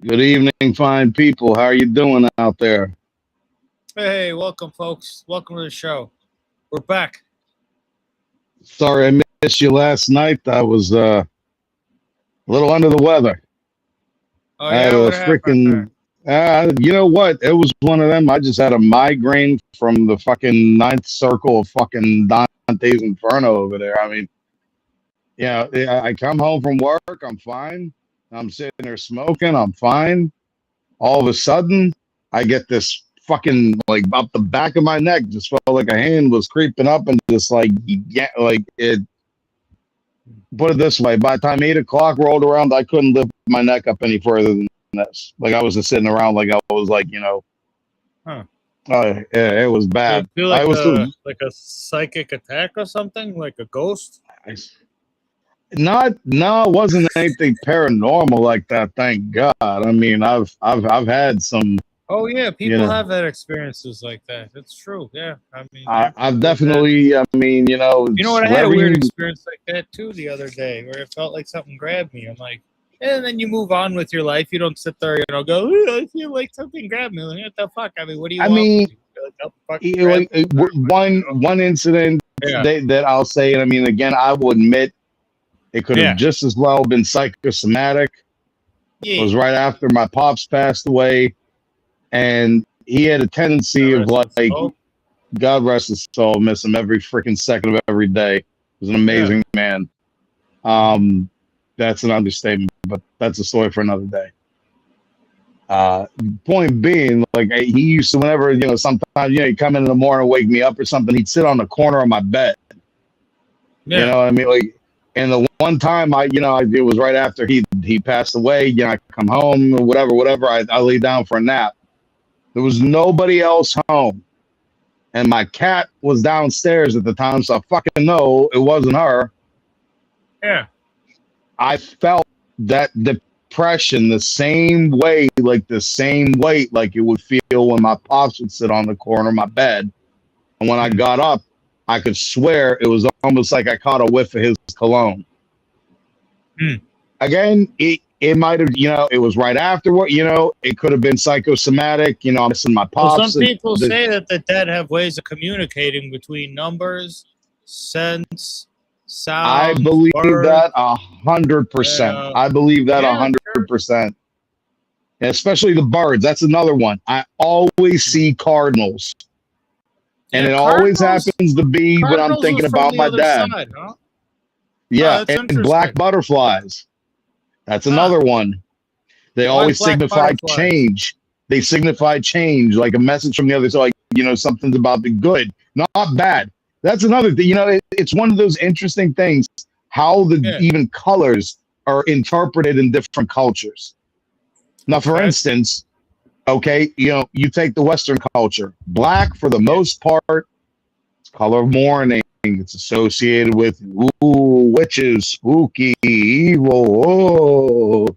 Good evening, fine people. How are you doing out there? Hey, welcome, folks. Welcome to the show. We're back. Sorry I missed you last night. I was a little under the weather. Oh I had yeah, a what happened there? freaking, you know what? It was one of them. I just had a migraine from the fucking ninth circle of fucking Dante's Inferno over there. I mean, I come home from work. I'm fine. I'm sitting there smoking. I'm fine. All of a sudden, I get this fucking like up the back of my neck. Just felt like a hand was creeping up and just like like it. Put it this way: by the time 8 o'clock rolled around, I couldn't lift my neck up any further than this. Like I was just sitting around, like I was like, Huh? yeah, it was Did bad. it feel I like was still, a psychic attack or something, like a ghost? I, not, no, it wasn't anything paranormal like that. Thank God. I mean, I've had some, Oh yeah, you people know, have had experiences like that. It's true. Yeah, I mean, I've people have had. definitely, I mean, You know it's what? I had a weird every experience like that too the other day, where it felt like something grabbed me. I'm like, and then you move on with your life. You don't sit there, go, "Ooh, I feel like something grabbed me." Like, what the fuck? I mean, what do you I want from mean, me? You're like, oh, fucking grab me. one incident Yeah, that I'll say, and I mean, again, I will admit it could have yeah, just as well been psychosomatic. It yeah. was right after my pops passed away, and he had a The tendency of rest is like, oh, God rest his soul, miss him every freaking second of every day. He was an yeah. amazing man. Um, that's an understatement, but that's a story for another day. Point being, like he used to, whenever sometimes he'd come in the morning, wake me up or something. He'd sit on the corner of my bed. You Yeah. know, what I mean, like, and the one time it was right after he passed away. I come home or whatever. I lay down for a nap. There was nobody else home, and my cat was downstairs at the time, so I fucking know it wasn't her. Yeah. I felt that depression the same way, like the same weight, like it would feel when my pops would sit on the corner of my bed. And when I Hmm. got up, I could swear it was almost like I caught a whiff of his cologne. Hmm. Again, it might have, it was right afterward, it could have been psychosomatic, I'm missing my Well, pops. some people say that the dead have ways of communicating between numbers, scents, I sounds, believe words. that 100%. Uh, I believe that a yeah, hundred sure. percent. Especially the birds. That's another one. I always see cardinals, and Yeah, it always cardinals. happens to be when I'm Cardinals was thinking from about the my other dad. side, huh? Oh, Yeah, that's and black interesting. butterflies. That's Huh? another one. They Why always black signify butterflies? change. They signify change, like a message from the other side, like, something's about the good, not bad. That's another thing. It's one of those interesting things how the Yeah. even colors are interpreted in different cultures. Now, for Okay. instance, okay, you take the Western culture, black for the Yeah. most part, it's color of mourning. It's associated with witches, spooky, evil. Oh,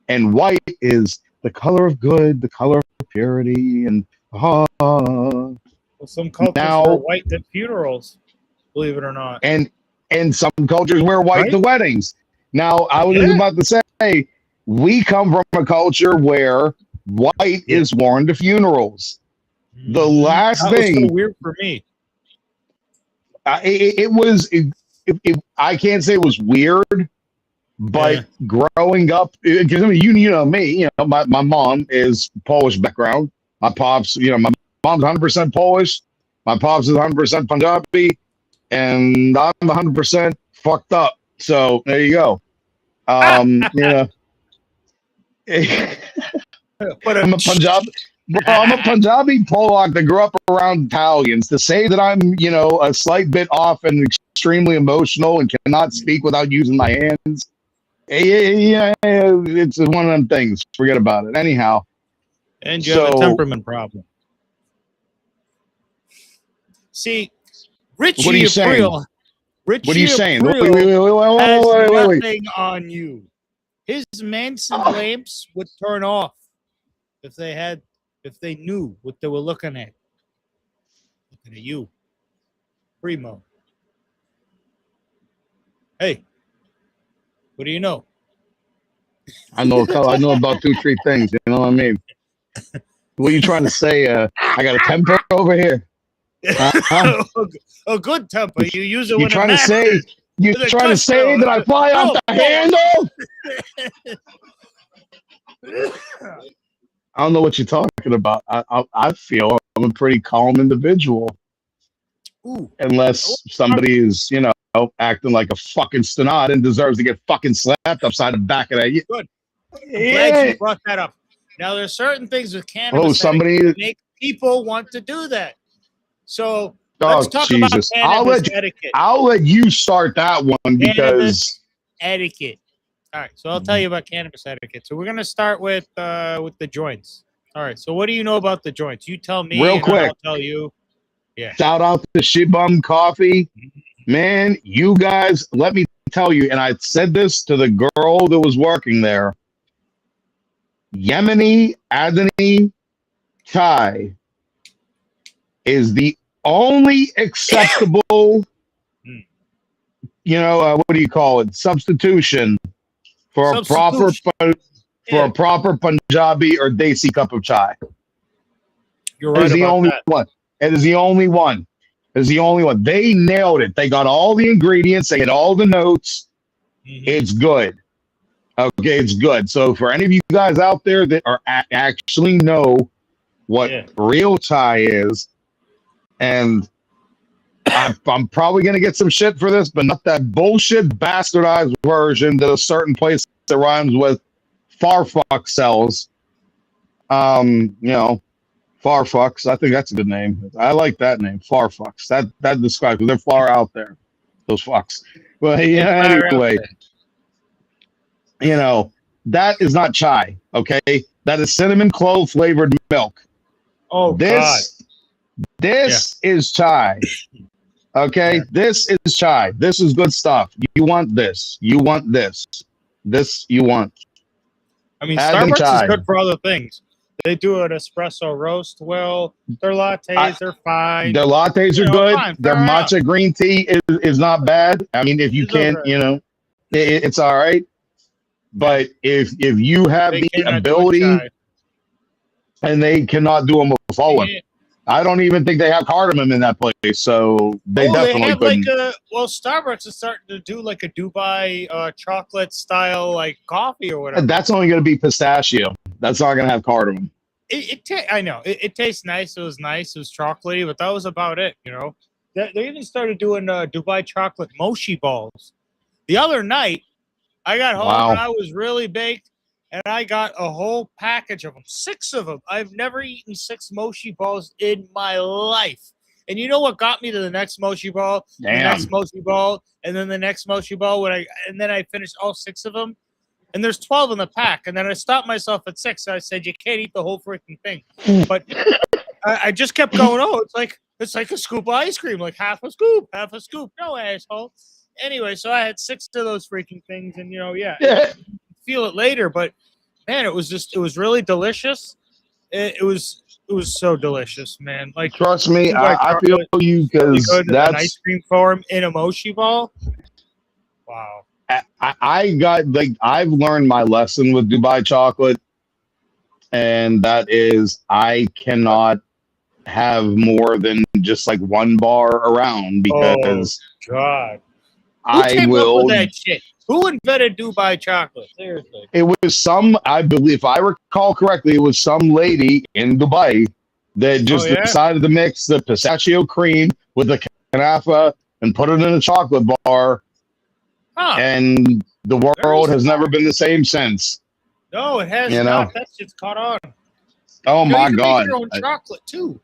and white is the color of good, the color of purity, and Well, some cultures wear now white at funerals. Believe it or not. and some cultures wear white Right? to weddings. Now, I was just Yeah. about to say we come from a culture where white Yeah. is worn to funerals. The last That was so thing weird for me. it was, I can't say it was weird, but Yeah. growing up, because I mean, you know me, my mom is Polish background. My pops, my mom's 100% Polish. My pops is 100% Punjabi, and I'm 100% fucked up. So there you go. You know, But I'm a Punjab. Well, I'm a Punjabi Polak that grew up around Italians. To say that I'm, a slight bit off and extremely emotional and cannot speak without using my hands, yeah, it's one of them things. Forget about it. Anyhow, and you have a so temperament problem. See, what are you saying? What are you Richie saying? April has Wait. nothing on you. His Manson Oh, lamps would turn off if they had, if they knew what they were looking at. Looking at you, Primo. Hey, what do you know? I know about 2, 3 things. You know what I mean? What are you trying to say? I got a temper over here. Huh? A good temper. You use it You when it trying to say? matters. You With a trying to say gusto. that I fly off the handle? I don't know what you're talking about. I feel I'm a pretty calm individual, Ooh. unless somebody is, acting like a fucking stenot and deserves to get fucking slapped upside the back of that. Good. I'm Yeah. glad you brought that up. Now, there's certain things with cannabis somebody. that make people want to do that. So Oh, let's talk Jesus. about cannabis etiquette. I'll let you start that one because etiquette. All right, so I'll tell you about cannabis etiquette. So we're gonna start with the joints. All right, so what do you know about the joints? You tell me, real and quick. I'll tell you. Yeah. Shout out to Shibum Coffee. Man, you guys, let me tell you, and I said this to the girl that was working there. Yemeni Adani chai is the only acceptable, what do you call it? Substitution for a proper Punjabi or Desi cup of chai. You're right. It is the only one. It is the only one. It is the only one. They nailed it. They got all the ingredients. They had all the notes. It's good. Okay, it's good. So for any of you guys out there that are actually know what real chai is, and I'm probably going to get some shit for this, but not that bullshit bastardized version that a certain place that rhymes with Farfuck sells. Farfucks. I think that's a good name. I like that name, Farfucks. That describes because they're far out there. Those fucks. But anyway, that is not chai. Okay, that is cinnamon clove flavored milk. Oh, this is chai. Okay, this is chai. This is good stuff. You want this. You want this. This you want. I mean, Starbucks is good for other things. They do an espresso roast well. Their lattes, they're fine. Their lattes are good. Fine, their matcha green tea is not bad. I mean, if you can't, it's all right. But if you have the ability, and they cannot do them without one. I don't even think they have cardamom in that place, so they definitely couldn't. Starbucks is starting to do like a Dubai chocolate style like coffee or whatever. That's only going to be pistachio. That's not going to have cardamom. I know it tastes nice. It was nice. It was chocolatey, but that was about it. They even started doing Dubai chocolate mochi balls. The other night, I got home and I was really baked. And I got a whole package of them, 6 of them. I've never eaten 6 mochi balls in my life. And you know what got me to the next mochi ball? Damn. The next mochi ball, and then the next mochi ball. And then I finished all 6 of them. And there's 12 in the pack. And then I stopped myself at 6. So I said, you can't eat the whole freaking thing. But I just kept going, it's like a scoop of ice cream, like half a scoop. No, asshole. Anyway, so I had 6 of those freaking things. And, feel it later, but man, it was really delicious. It was so delicious, man. Like, trust me, I feel you because that's an ice cream form in a mochi ball. Wow. I've learned my lesson with Dubai chocolate, and that is I cannot have more than just like 1 bar around because God, I came will up with that shit. Who invented Dubai chocolate? Seriously. It was I believe, if I recall correctly, it was some lady in Dubai that just decided to mix the pistachio cream with the kanafa and put it in a chocolate bar. And the world has never been the same since. No, it has not. That shit's caught on. Oh, my God. You can make your own chocolate, too.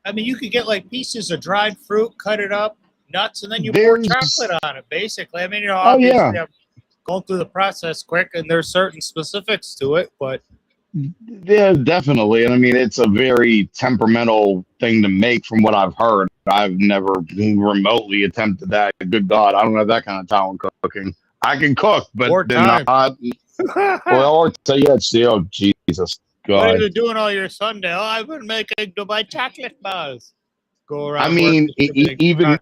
I mean, you could get, like, pieces of dried fruit, cut it up, nuts, and then you pour chocolate on it, basically. I mean, obviously, I'm going through the process quick, and there's certain specifics to it, but yeah, definitely. And I mean, it's a very temperamental thing to make from what I've heard. I've never remotely attempted that. Good God, I don't have that kind of talent cooking. I can cook, but not. Well, Jesus God. What are you doing all your Sunday? I've been making Dubai chocolate bars. go around. I mean, even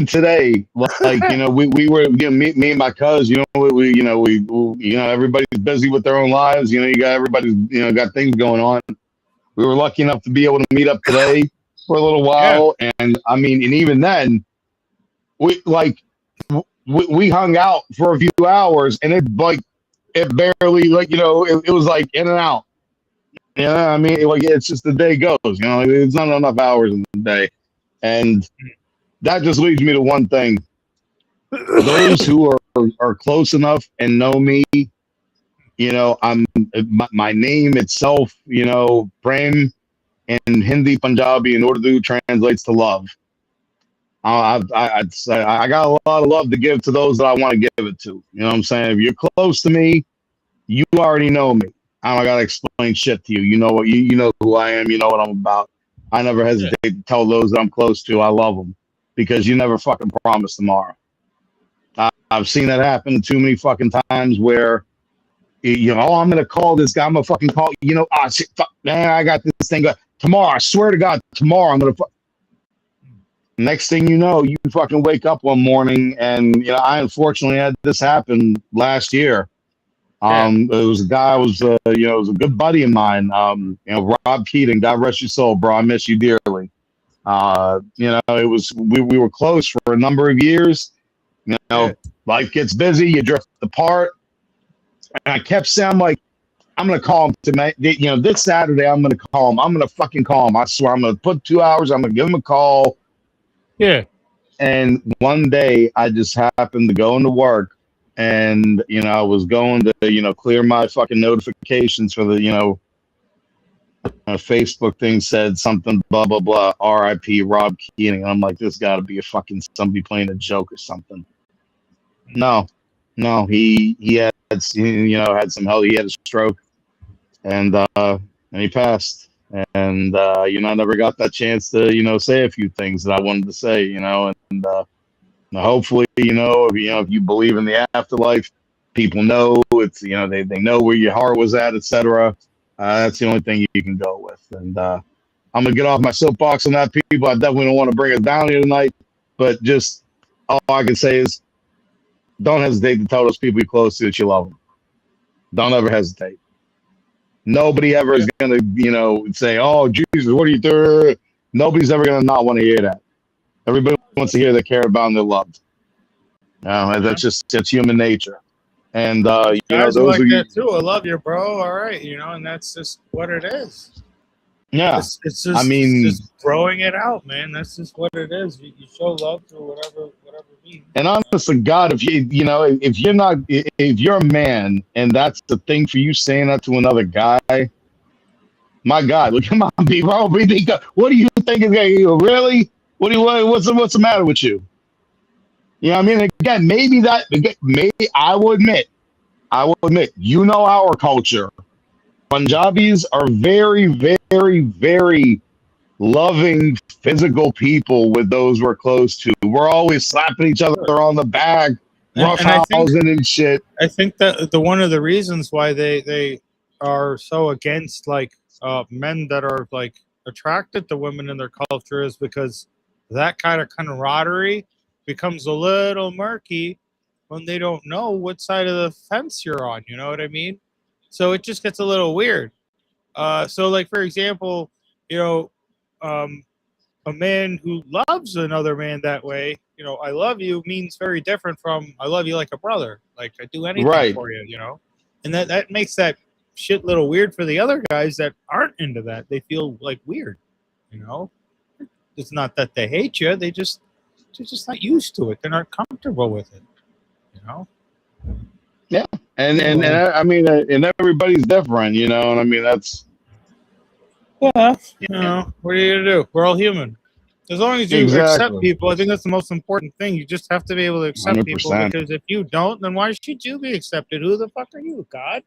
today, like we were me and my cuz, everybody's busy with their own lives. You got everybody's got things going on. We were lucky enough to be able to meet up today for a little while, and I mean, and even then, we hung out for a few hours, and it barely it was like in and out. Yeah, I mean, it's just the day goes. It's not enough hours in the day, and that just leads me to one thing: those who are close enough and know me, I'm my name itself, Prem in Hindi Punjabi in Urdu translates to love. I got a lot of love to give to those that I want to give it to. You know what I'm saying? If you're close to me, you already know me. I don't gotta explain shit to you. You know what you know who I am. You know what I'm about. I never hesitate to tell those that I'm close to I love them, because you never fucking promise tomorrow. I've seen that happen too many fucking times where I'm gonna call this guy. I'm gonna fucking call. Shit, fuck, man, I got this thing tomorrow. I swear to God, tomorrow I'm gonna. Next thing you know, you fucking wake up one morning, and I unfortunately had this happen last year. It was a guy, it was a good buddy of mine. Rob Keating, God rest your soul, bro. I miss you dearly. It was we were close for a number of years. Life gets busy, you drift apart, and I kept saying, I'm gonna call him tonight. This Saturday, I'm gonna call him. I'm gonna fucking call him. I swear, I'm gonna put 2 hours. I'm gonna give him a call. Yeah. And one day, I just happened to go into work. And, I was going to, clear my fucking notifications for the, Facebook thing said something, blah, blah, blah, RIP Rob Keating. And I'm like, this got to be somebody playing a joke or something. No, he had, had some hell. He had a stroke, and he passed. And, I never got that chance to, say a few things that I wanted to say, and hopefully, if you believe in the afterlife, people know it's, they know where your heart was at, etc. That's the only thing you can go with. And I'm gonna get off my soapbox on that, people. I definitely don't want to bring it down here tonight, but just all I can say is, don't hesitate to tell those people you're close to that you love them. Don't ever hesitate. Nobody ever is gonna, say, "Oh, Jesus, what are you doing?" Nobody's ever gonna not want to hear that. Everybody wants to hear they care about and they're loved. That's human nature. And guys those like are that too. I love you, bro. All right, and that's just what it is. Yeah, it's just throwing it out, man. That's just what it is. You show love through whatever means. And honestly, God, if if you're a man and that's the thing for you saying that to another guy, my God, look, come on, bro. What do you think is going? Really? What's the matter with you? I mean, again, maybe I will admit, our culture, Punjabis are very, very, very loving, physical people with those we're close to. We're always slapping each other on the back, roughhousing and shit. I think that one of the reasons why they are so against men that are attracted to women in their culture is because that kind of camaraderie becomes a little murky when they don't know what side of the fence you're on. You know what I mean? So it just gets a little weird. So for example, a man who loves another man that way, I love you means very different from I love you like a brother. Like I do anything for you, and that makes that shit little weird for the other guys that aren't into that. They feel weird, It's not that they hate you. They're just not used to it. They're not comfortable with it, Yeah, and I mean, and everybody's different, and I mean that's. Yeah, what are you gonna do? We're all human. As long as you accept people, I think that's the most important thing. You just have to be able to accept 100%. People, because if you don't, then why should you be accepted? Who the fuck are you, God?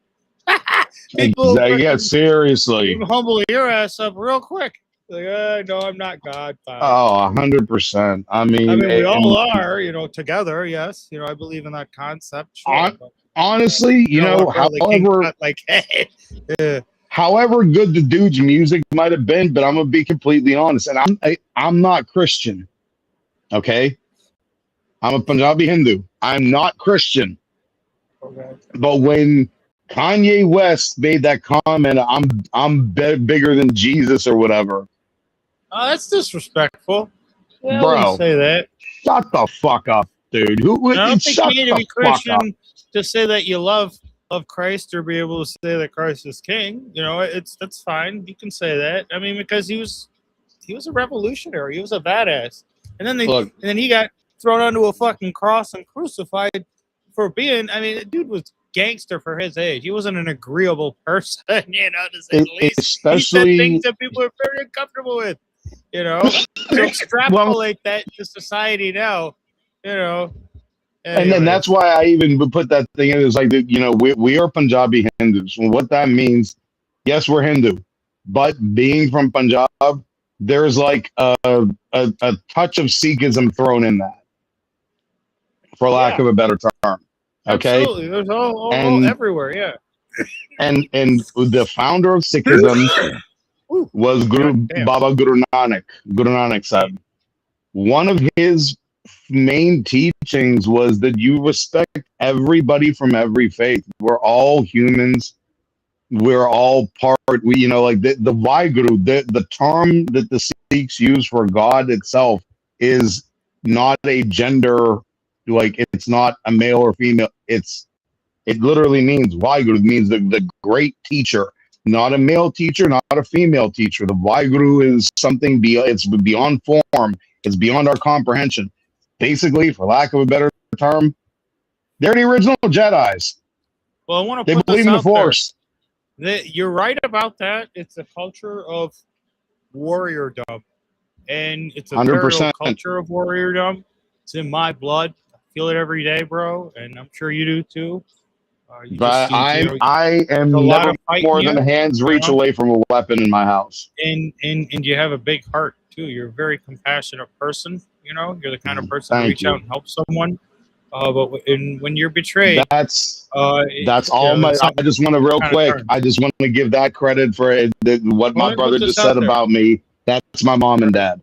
Yeah, seriously. Humble your ass up real quick. No, I'm not God. Fine. Oh, 100%. I mean, we all are, together. Yes, I believe in that concept. Sure, honestly, however, hey. however good the dude's music might have been, but I'm gonna be completely honest, and I'm not Christian, okay? I'm a Punjabi Hindu. I'm not Christian. Okay. But when Kanye West made that comment, bigger than Jesus or whatever, Oh, that's disrespectful. Yeah, I wouldn't bro, say that. shut the fuck up, dude. I don't think Shut you need to the be fuck up. Christian to say that you love Christ or be able to say that Christ is king. You know, that's fine. You can say that. I mean, because he was a revolutionary. He was a badass. And then he got thrown onto a fucking cross and crucified for being. I mean, the dude was gangster for his age. He wasn't an agreeable person, you know, to say the least. Especially, he said things that people are very uncomfortable with. You know, to extrapolate that to society now, you know. Anyways. And then that's why I even would put that thing in. It's like, you know, we are Punjabi Hindus. And what that means, yes, we're Hindu, but being from Punjab, there's like a touch of Sikhism thrown in that, for lack of a better term. Okay, absolutely. There's all everywhere. Yeah. And the founder of Sikhism was Baba Guru Nanak Sahib. One of his main teachings was that you respect everybody from every faith. We're all humans. We're all part. You know, like the Vaheguru, the term that the Sikhs use for God itself is not a gender. Like, it's not a male or female. It literally means Vaheguru, means the great teacher. Not a male teacher, not a female teacher. The Vaheguru is something it's beyond form. It's beyond our comprehension. Basically, for lack of a better term, they're the original Jedis. Well, I want to. They believe in the Force. You're right about that. It's a culture of warriordom, and it's a 100%. very real culture of warriordom. It's in my blood. I feel it every day, bro, and I'm sure you do too. But I am never more than a hand's reach away from a weapon in my house. And you have a big heart too. You're a very compassionate person. You know, you're the kind of person to reach out and help someone. But when you're betrayed, that's all. I just want to real quick. I just want to give that credit for what my brother just said about me. That's my mom and dad.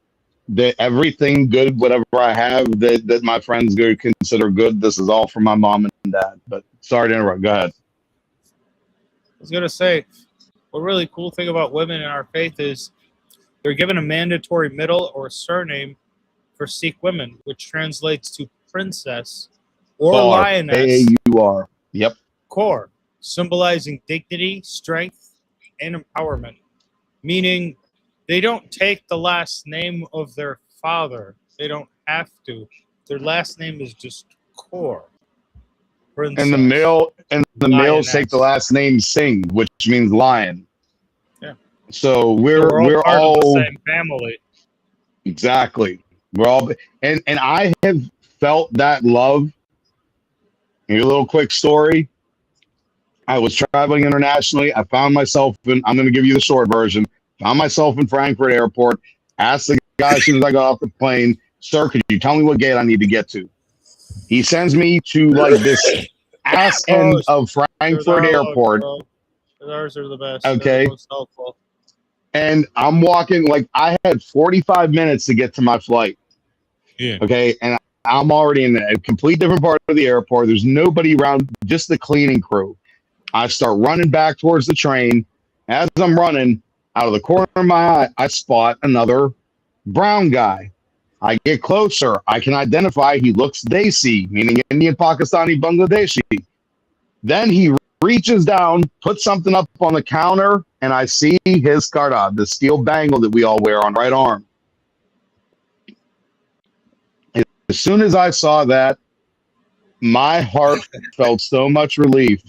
That everything good, whatever I have that my friends consider good, this is all from my mom and dad. But sorry to interrupt. Go ahead. I was gonna say, a really cool thing about women in our faith is they're given a mandatory middle or surname for Sikh women, which translates to princess or lioness. AAUR. Yep. Kaur, symbolizing dignity, strength, and empowerment. Meaning, they don't take the last name of their father. They don't have to. Their last name is just Kaur. Princess, and the males take the last name Singh, which means lion. Yeah. So we're all part of the same family. Exactly. We're all and I have felt that love. Here's a little quick story. I was traveling internationally. I found myself I'm going to give you the short version. Found myself in Frankfurt Airport. Asked the guy as soon as I got off the plane, "Sir, could you tell me what gate I need to get to?" He sends me to like this ass end of Frankfurt Airport. Ours are the best. Okay. And I'm walking, like, I had 45 minutes to get to my flight. Yeah. Okay. And I'm already in a complete different part of the airport. There's nobody around, just the cleaning crew. I start running back towards the train. As I'm running, out of the corner of my eye, I spot another brown guy. I get closer. I can identify he looks Desi, meaning Indian, Pakistani, Bangladeshi. Then he reaches down, puts something up on the counter, and I see his karda, the steel bangle that we all wear on right arm. As soon as I saw that, my heart felt so much relief.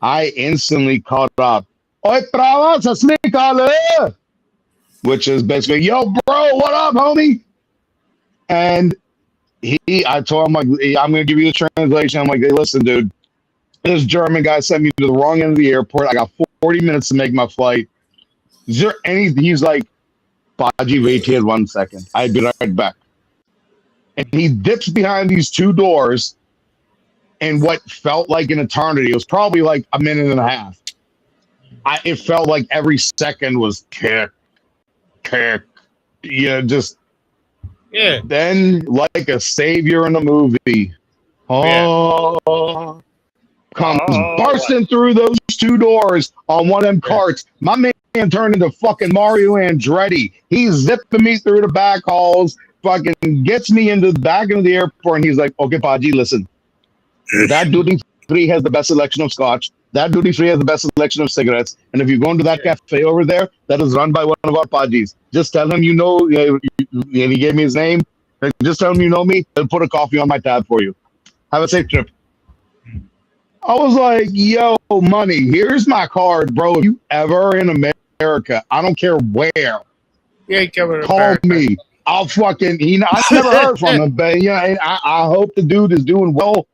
I instantly caught up. Oi, brava, sasrikale! Which is basically, yo, bro, what up, homie? And I told him, like, I'm going to give you the translation. I'm like, hey, listen, dude, this German guy sent me to the wrong end of the airport. I got 40 minutes to make my flight. Is there anything? He's like, Baji, wait here 1 second. I'll be right back. And he dips behind these two doors in what felt like an eternity. It was probably like a minute and a half. it felt like every second was kick. Just then like a savior in a movie. Oh, comes bursting through those two doors on one of them carts. My man turned into fucking Mario Andretti. He's zipping me through the back halls, fucking gets me into the back of the airport, and he's like, okay, Paji, listen. That duty free has the best selection of scotch. That duty free has the best selection of cigarettes. And if you go into that cafe over there, that is run by one of our Pajis. Just tell him you know, and he gave me his name. Just tell him you know me, and put a coffee on my tab for you. Have a safe trip. I was like, yo, money, here's my card, bro. If you ever in America, I don't care where, call me. I'll fucking, I never heard from him, but and I hope the dude is doing well.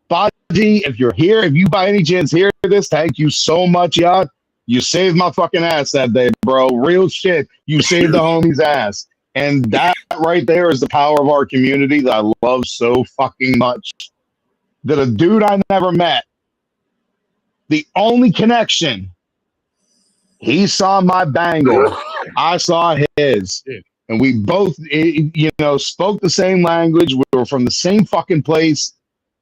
Baji, if you're here, if you by any chance hear this, thank you so much, y'all. You saved my fucking ass that day, bro. Real shit. You saved the homie's ass. And that right there is the power of our community that I love so fucking much. That a dude I never met, the only connection, he saw my bangle, I saw his. And we both, spoke the same language. We were from the same fucking place.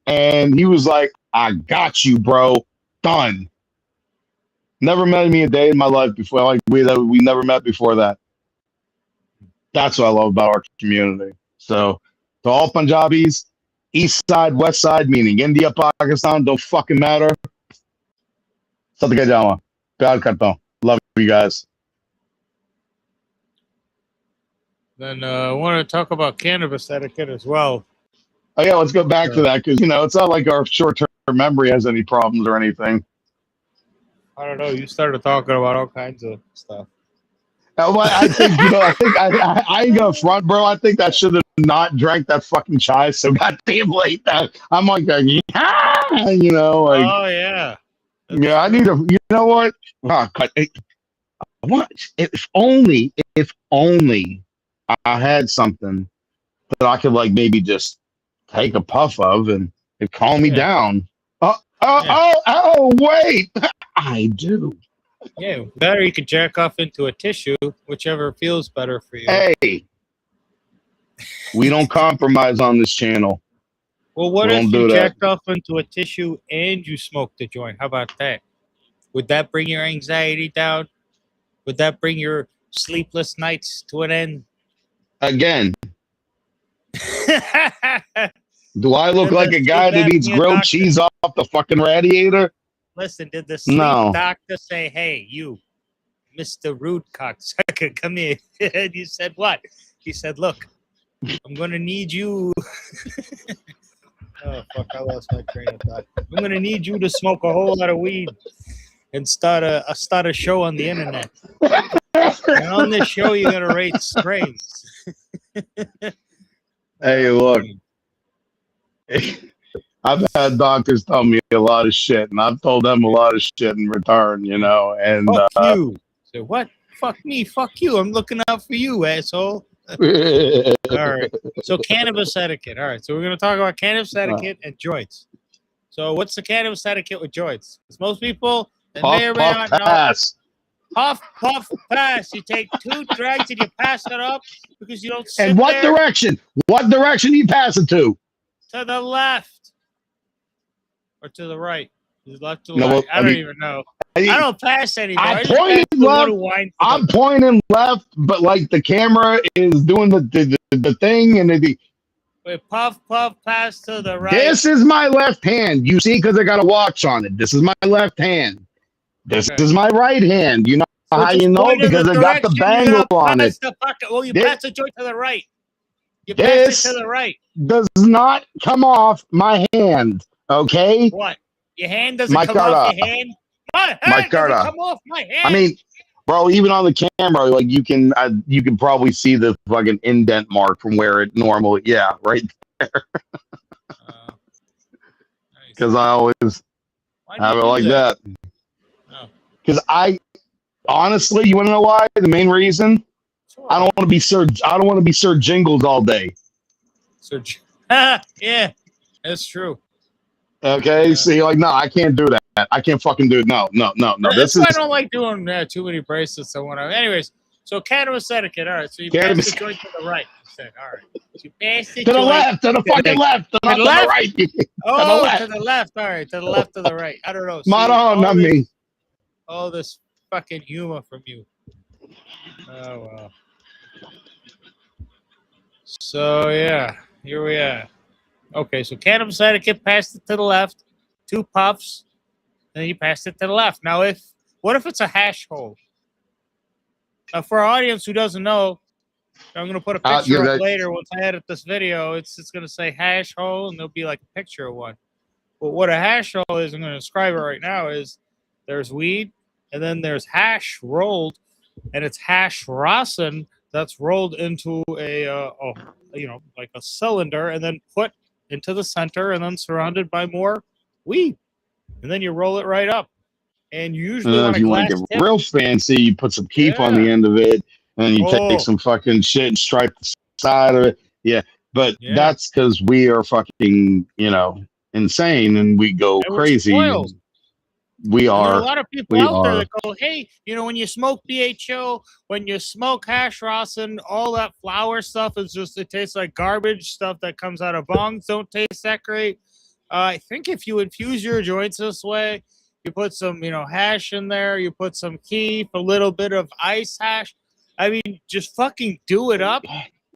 And he was like, I got you, bro. Done. Never met me a day in my life before. Like we never met before that. That's what I love about our community. So to all Punjabis, East side, West side, meaning India, Pakistan, don't fucking matter. Sadhka jawa. Pyar karta hu. Love you guys. Then I want to talk about cannabis etiquette as well. Oh yeah, let's go back to that because it's not like our short-term memory has any problems or anything. I don't know. You started talking about all kinds of stuff. Well, I think I ain't gonna front, bro. I think I should have not drank that fucking chai so goddamn late. I'm like, oh yeah. I need to. You know what? What? If only I had something that I could like maybe just take a puff of and calm me down. Wait, I do. Yeah, better you could jack off into a tissue, whichever feels better for you. Hey, we don't compromise on this channel. Well, what if you jacked off into a tissue and you smoked a joint? How about that? Would that bring your anxiety down? Would that bring your sleepless nights to an end? Again. Do I look like a guy that eats grilled cheese off the fucking radiator? Listen, did the sleep doctor say, hey, you, Mr. Rude Cocksucker, come here? And you said what? He said, look, I'm going to need you. Oh, fuck, I lost my train of thought. I'm going to need you to smoke a whole lot of weed and start a show on the internet. And on this show, you're going to rate strains. Hey, look. I've had doctors tell me a lot of shit, and I've told them a lot of shit in return, and fuck you. So what? Fuck me, fuck you. I'm looking out for you, asshole. All right. So cannabis etiquette. All right. So we're gonna talk about cannabis etiquette and joints. So what's the cannabis etiquette with joints? Because most people may or may not know. Puff, puff, pass. You take 2 drags and you pass it up because you don't sit And what direction? What direction you pass it to? To the left. Or to the right. Left to the right. I don't even know. I don't pass anymore. I'm pointing left. I'm pointing left, but like the camera is doing the thing and the wait, puff, puff, pass to the right. This is my left hand. You see, because I got a watch on it. This is my left hand. This is my right hand. You know how you know? Because I got the bangle on it. Well, you pass the joint to the right. You pass it to the right. Does not come off my hand. Okay? What? Your hand doesn't come off your hand? My hand doesn't come off my hand. I mean, bro, even on the camera, like you can probably see the fucking indent mark from where it normally, right there. Because I always have it like that. Because honestly, you want to know why? The main reason, I don't want to be Sir Jingles all day. Yeah, that's true. Okay, so you're like, no, I can't do that. I can't fucking do it. No. That's This why I is don't like doing too many bracelets. Anyways, so cannabis etiquette. All right, so you cannabis. pass the joint to the right. You said, all right. So you pass the To the joint left, to the fucking left, not to the left? right. Oh, left. to the left. All right, to the left, to the right. I don't know. Not See, on, not me. All this fucking humor from you. Oh well. So yeah, here we are. Okay, so cannabis etiquette, passed it to the left, 2 puffs, then you passed it to the left. Now, what if it's a hash hole? For our audience who doesn't know, I'm gonna put a picture up later once I edit this video. It's gonna say hash hole, and there'll be like a picture of one. But what a hash hole is, I'm gonna describe it right now. Is there's weed, and then there's hash rolled, and it's hash rosin that's rolled into like a cylinder, and then put into the center, and then surrounded by more weed, and then you roll it right up. And usually, if you want to get real fancy, you put some keef on the end of it, and you take some fucking shit and stripe the side of it. Yeah, but that's because we are fucking, insane, and we go crazy. We are. There are a lot of people out there that go, hey, when you smoke BHO, when you smoke hash rosin, all that flower stuff it tastes like garbage. Stuff that comes out of bongs don't taste that great. I think if you infuse your joints this way, you put some, hash in there, you put some keef, a little bit of ice hash. I mean, just fucking do it up.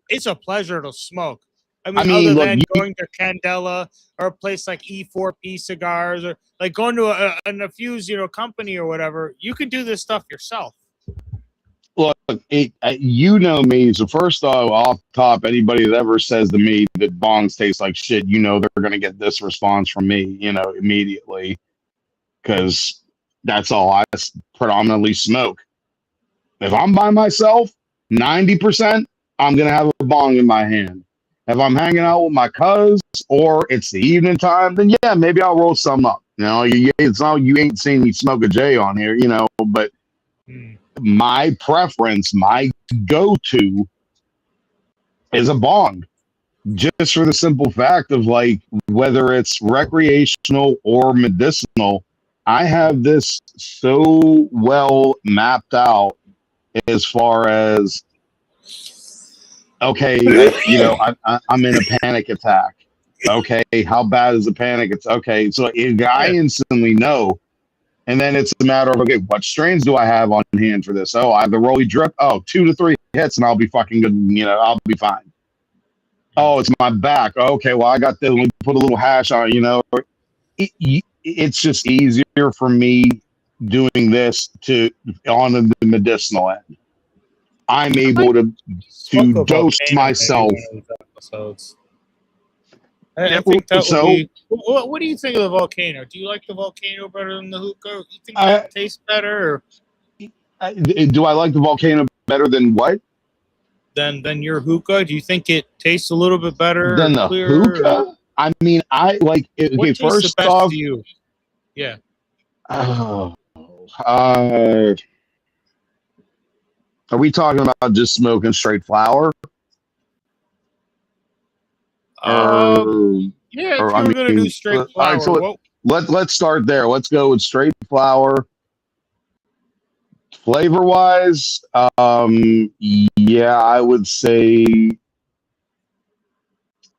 It's a pleasure to smoke. I mean other than going to Candela or a place like E4P Cigars or like going to an infused, company or whatever, you can do this stuff yourself. Look, you know me. So first off top, anybody that ever says to me that bongs taste like shit, they're going to get this response from me, immediately. Because that's all I predominantly smoke. If I'm by myself, 90%, I'm going to have a bong in my hand. If I'm hanging out with my cuz or it's the evening time, then yeah, maybe I'll roll some up. It's not you ain't seen me smoke a J on here, but my preference, my go-to is a bong. Just for the simple fact of like whether it's recreational or medicinal, I have this so well mapped out as far as okay, I'm in a panic attack. Okay, how bad is the panic? It's okay. So I instantly know, and then it's a matter of okay, what strains do I have on hand for this? Oh, I have the Rolly Drip. Oh, 2 to 3 hits, and I'll be fucking good. I'll be fine. Oh, it's my back. Okay, well, I got this. Let me put a little hash on. It's just easier for me doing this on the medicinal end. I'm able to dose myself. I think that would be. What do you think of the volcano? Do you like the volcano better than the hookah? Do you think that tastes better? Do I like the volcano better than what? Than your hookah? Do you think it tastes a little bit better than the hookah? I mean, I like. Okay, first off, to you? Yeah. Are we talking about just smoking straight flower? Yeah, if you're gonna do straight flower. Right, so let's start there. Let's go with straight flower. Flavor wise, yeah, I would say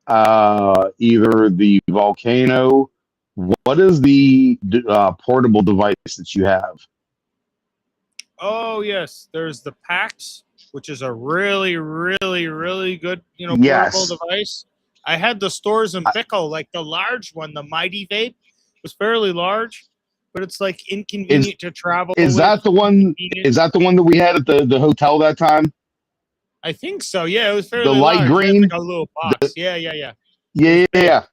either the volcano. What is the portable device that you have? Oh yes, there's the PAX, which is a really, really, really good, portable device. I had the stores in Pickle, like the large one, the Mighty Vape, was fairly large, but it's like inconvenient to travel. Is that the one? Is that the one that we had at the hotel that time? I think so. Yeah, it was fairly the light large. green, like a little box. Yeah.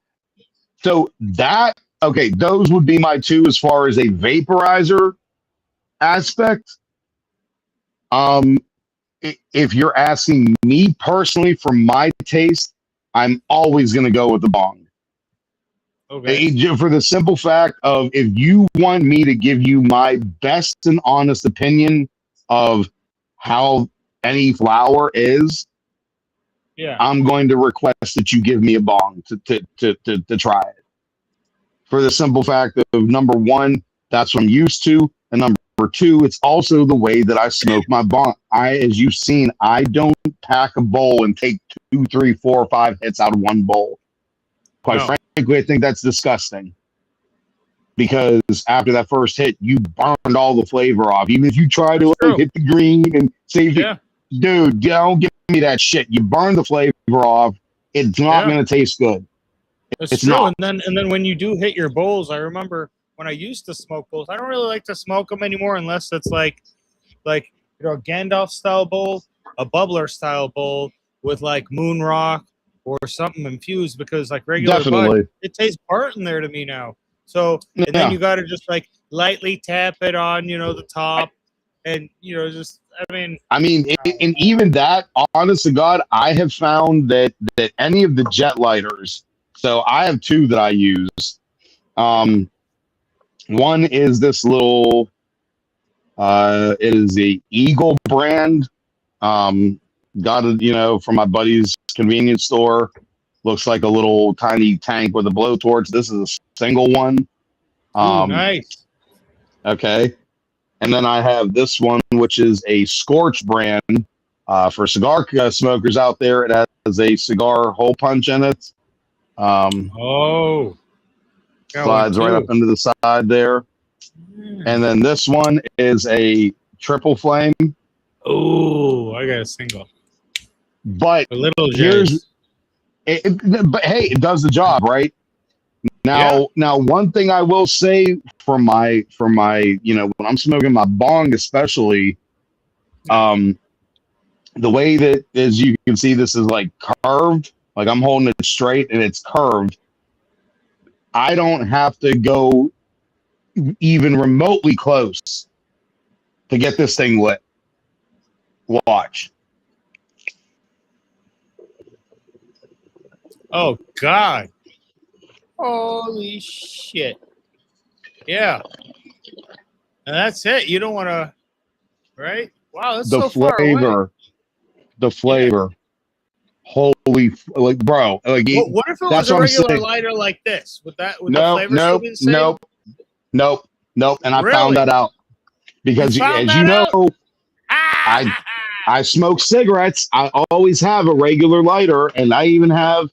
So those would be my two as far as a vaporizer aspect. If you're asking me personally for my taste, I'm always going to go with the bong. Okay. For the simple fact of if you want me to give you my best and honest opinion of how any flower is, I'm going to request that you give me a bong to try it. For the simple fact of number one, That's what I'm used to. And number two, it's also the way that I smoke my bong. As you've seen, I don't pack a bowl and take 2, 3, 4, 5 hits out of one bowl. Quite frankly, I think that's disgusting. Because after that first hit, you burned all the flavor off. Even if you try to hit the green and save it, dude, don't give me that shit. You burn the flavor off. It's not going to taste good. It's true. Not. And then when you do hit your bowls, I remember when I used to smoke bowls. I don't really like to smoke them anymore unless it's like a Gandalf style bowl, a bubbler style bowl with like moon rock or something infused, because like regular bud, it tastes burnt in there to me now. So and then you got to just like lightly tap it on, the top, and just I mean, and even that, honest to God, I have found that any of the jet lighters. So I have two that I use. One is this little, it is the Eagle brand. Got it, from my buddy's convenience store. Looks like a little tiny tank with a blowtorch. This is a single one. Nice. Okay. And then I have this one, which is a Scorch brand for cigar smokers out there. It has a cigar hole punch in it. Slides right up into the side there. And then this one is a triple flame. Oh, I got a single. But a little but hey, it does the job, right? Now, one thing I will say for my, when I'm smoking my bong, especially, the way that, as you can see, this is like curved, like I'm holding it straight and it's curved. I don't have to go even remotely close to get this thing lit. Watch. Oh, God. Holy shit. Yeah. And that's it. You don't want to, right? Wow, that's so far away. The flavor. Holy, like, bro. Like, what if it was a regular lighter like this? Would the flavor still be the same? Nope. And I found that out. Because, as you know, I smoke cigarettes. I always have a regular lighter, and I even have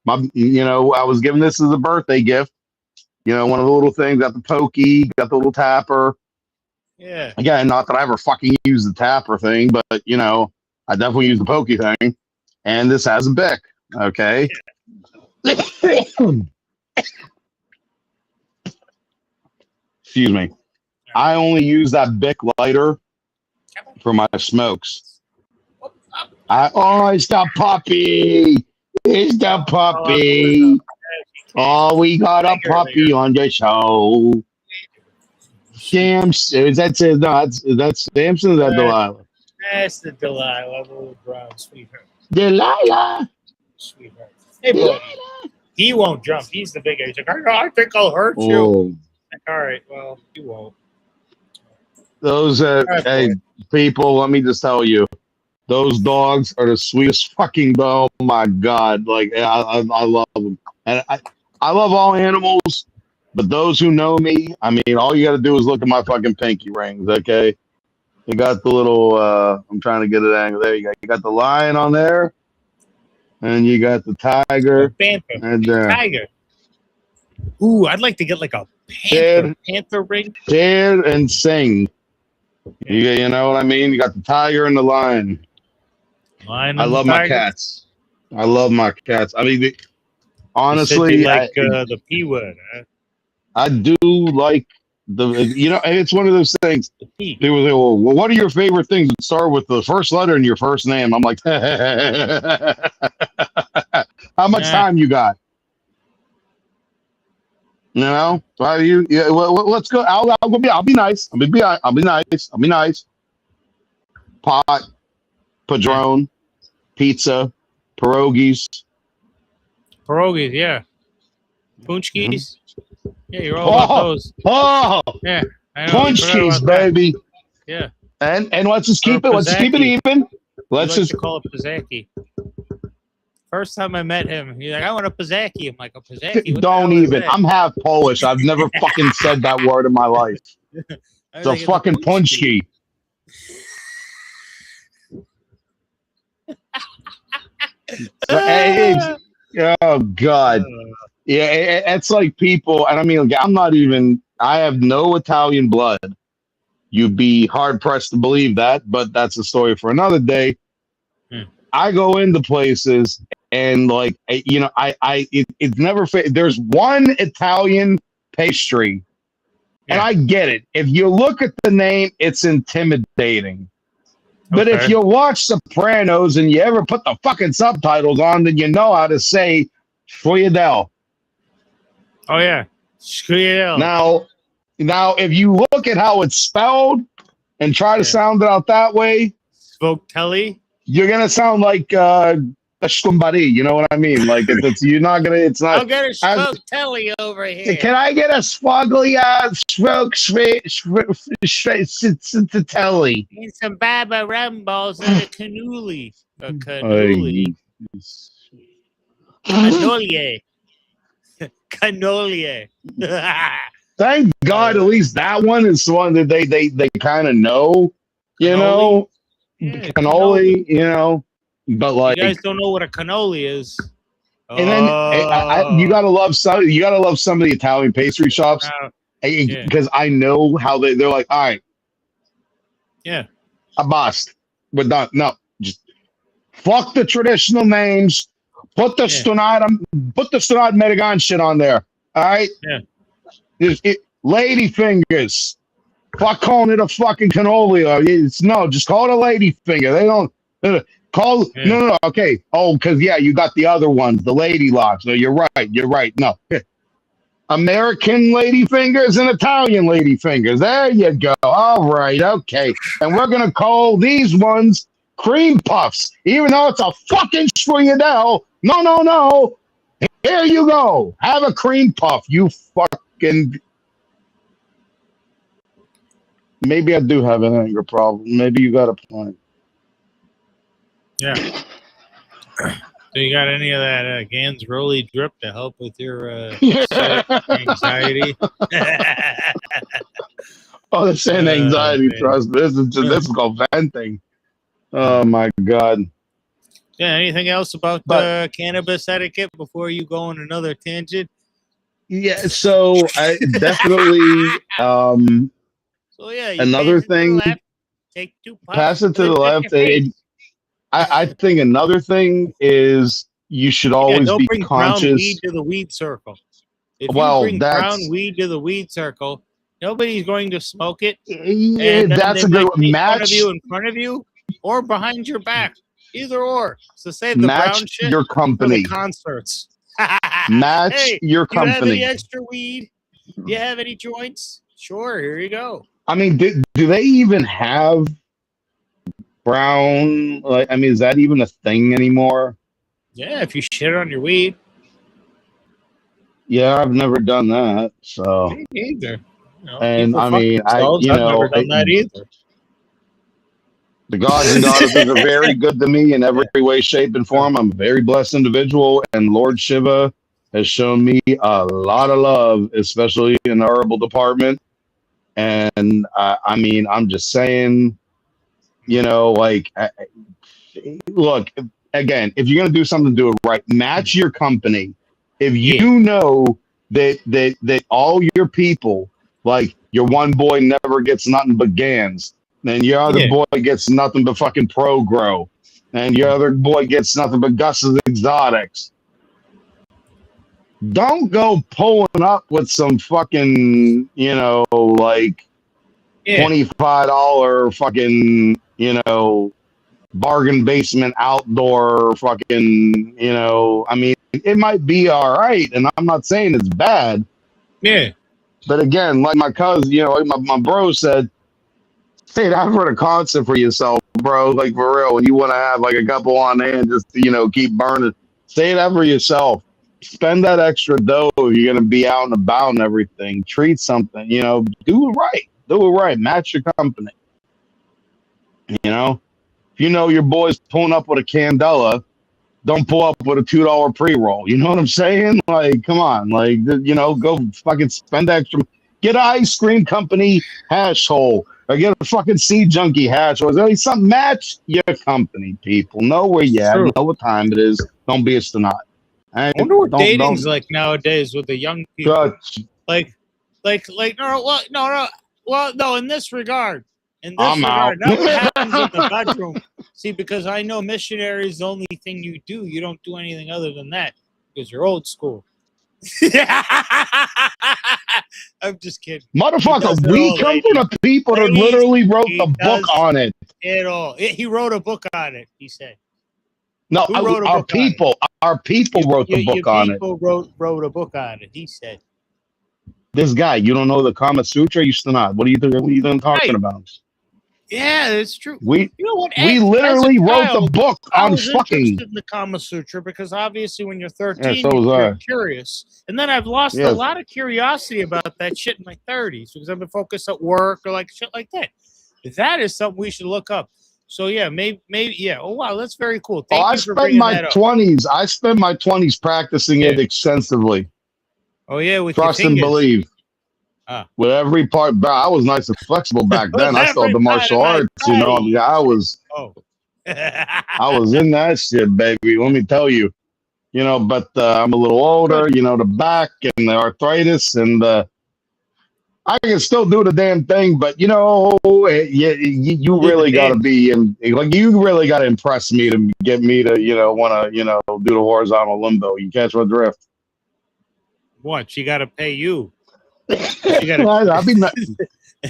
my, I was given this as a birthday gift. One of the little things, got the pokey, got the little tapper. Yeah. Again, not that I ever fucking use the tapper thing, but, I definitely use the pokey thing. And this has a Bic, okay? Yeah. Excuse me. I only use that Bic lighter for my smokes. It's the puppy. It's the puppy. Oh, we got a puppy on the show. Samson, is that Samson or that Delilah? That's the Delilah, little brown sweetheart. Delilah. Sweetheart. Hey, buddy. He won't jump. He's the big age. Like, I think I'll hurt you. Like, all right, well, you won't. Those hey, people, let me just tell you, those dogs are the sweetest fucking dog. Oh my God. Like, I love them. And I love all animals, but those who know me, all you got to do is look at my fucking pinky rings, okay? You got the little, I'm trying to get it angle. There you go. You got the lion on there, and you got the tiger. Banter. And tiger. Ooh, I'd like to get like a panther ring. Dare and sing. You know what I mean? You got the tiger and the lion. I love my cats. I love my cats. Honestly, the P word. Huh? I do like and it's one of those things. People say, well, what are your favorite things? Start with the first letter in your first name. I'm like, how much time you got? Let's go. I'll be nice. I'll be nice. Pot, padron, pizza, pierogies. Pierogies, yeah. Punchkis. Yeah, you're all about those. Yeah, I know. Punchkis, baby. Yeah. And let's just keep it. Let's keep it even. Let's just call it Pizzaki. First time I met him, he's like, I want a Pizzacchi. I'm like, a Pizzacchi? Don't even. I'm half Polish. I've never fucking said that word in my life. It's a fucking punchki. Oh God. Yeah, it's like people, and I mean, I'm not even. I have no Italian blood. You'd be hard pressed to believe that, but that's a story for another day. I go into places and like, it's never. There's one Italian pastry, and I get it. If you look at the name, it's intimidating. But if you watch Sopranos and you ever put the fucking subtitles on, then you know how to say Sfogliatelle. Oh yeah, Sfogliatelle. Now, if you look at how it's spelled and try to sound it out that way, Sfogliatelle, you're gonna sound like a somebody. You know what I mean? Like it's you're not gonna. It's not. I'll get a Sfogliatelle over here. Can I get a Sfogliatelle? Need some Baba Rumballs and a cannoli. A cannoli. Cannoli. Thank God, at least that one is the one that they kind of know, you know, cannoli, you know, but like you guys don't know what a cannoli is. And then you gotta love some of the Italian pastry shops because I know how they're like, all right, a bust, we're done. No, just fuck the traditional names. Put the Stonata American shit on there. All right. Lady fingers. Fuck calling it a fucking cannoli. Just call it a lady finger. They don't call. No. Okay. Oh, because you got the other ones, the lady locks. No, you're right. No. American lady fingers and Italian lady fingers. There you go. All right. Okay. And we're gonna call these ones cream puffs, even though it's a fucking Sfogliatelle. No. Here you go. Have a cream puff. You fucking. Maybe I do have an anger problem. Maybe you got a point. Yeah. So you got any of that Gans Rolly drip to help with your anxiety? Oh, this ain't anxiety. Trust me. This is called venting. Oh my God. Yeah. Anything else about cannabis etiquette before you go on another tangent? Yeah. So I definitely. So another thing. Take 2 puffs, pass it to the left. I think another thing is you should always be bring conscious. Brown weed to the weed circle. If you bring brown weed to the weed circle, nobody's going to smoke it. Yeah, that's a good match. In front of you, or behind your back, either or. So save the brown shit your company for the concerts. Match your company. You have any extra weed? Do you have any joints? Sure, here you go. I mean, do they even have brown? Like, I mean, is that even a thing anymore? Yeah, if you shit on your weed. Yeah, I've never done that. So me neither. And I mean, I've never done that either. The gods and goddesses are very good to me in every way, shape, and form. I'm a very blessed individual, and Lord Shiva has shown me a lot of love, especially in the herbal department. And I mean, I'm just saying, look, again, if you're gonna do something, do it right. Match your company. If you know that all your people, like your one boy never gets nothing but Gans, then your other boy gets nothing but fucking Pro Grow, and your other boy gets nothing but Gus's Exotics. Don't go pulling up with some fucking, like $25 fucking, bargain basement outdoor fucking, I mean, it might be all right, and I'm not saying it's bad. Yeah. But again, like my cousin, like my bro said, hey, that's for the concert for yourself, bro. Like, for real, when you want to have like a couple on hand, just, keep burning, say that for yourself. Spend that extra dough if you're going to be out and about and everything. Treat something, do it right. Do it right. Match your company. If you know your boy's pulling up with a Candela don't pull up with a $2 pre-roll. You know what I'm saying? Like, come on, like, you know, go fucking spend extra. Get an ice cream company hash hole, or get a fucking Sea Junkie hash hole. Is there something match your company? People know where you at, True. know what time it is. Don't be a stenot. I wonder what dating's like nowadays with the young people. Like, no. In this regard, I'm out. not what happens in the bedroom. See, because I know missionary is the only thing you do. You don't do anything other than that because you're old school. I'm just kidding. Motherfucker, we come from the people that literally wrote the book on it. He wrote a book on it, he said. No, our people wrote the book on it. Wrote a book on it, he said. This guy, you don't know the Kama Sutra? You still not. What are you talking about? Yeah, it's true. You know what? We literally wrote the book on fucking. Interested in the Kama Sutra because obviously when you're 13, yeah, so you're curious. And then I've lost a lot of curiosity about that shit in my 30s because I've been focused at work or like shit like that. That is something we should look up. So yeah, maybe yeah. Oh wow, that's very cool. I spent my 20s. I spent my 20s practicing it extensively. Oh yeah, with trust and believe. With every part, bro, I was nice and flexible back then. I still had the martial arts, you know. I was in that shit, baby. Let me tell you, you know. But I'm a little older, you know, the back and the arthritis, and I can still do the damn thing. But you know, you really got to be in, like, you really got to impress me to get me to, you know, want to, you know, do the horizontal limbo. You catch my drift? What? She got to pay you. That'd be nice.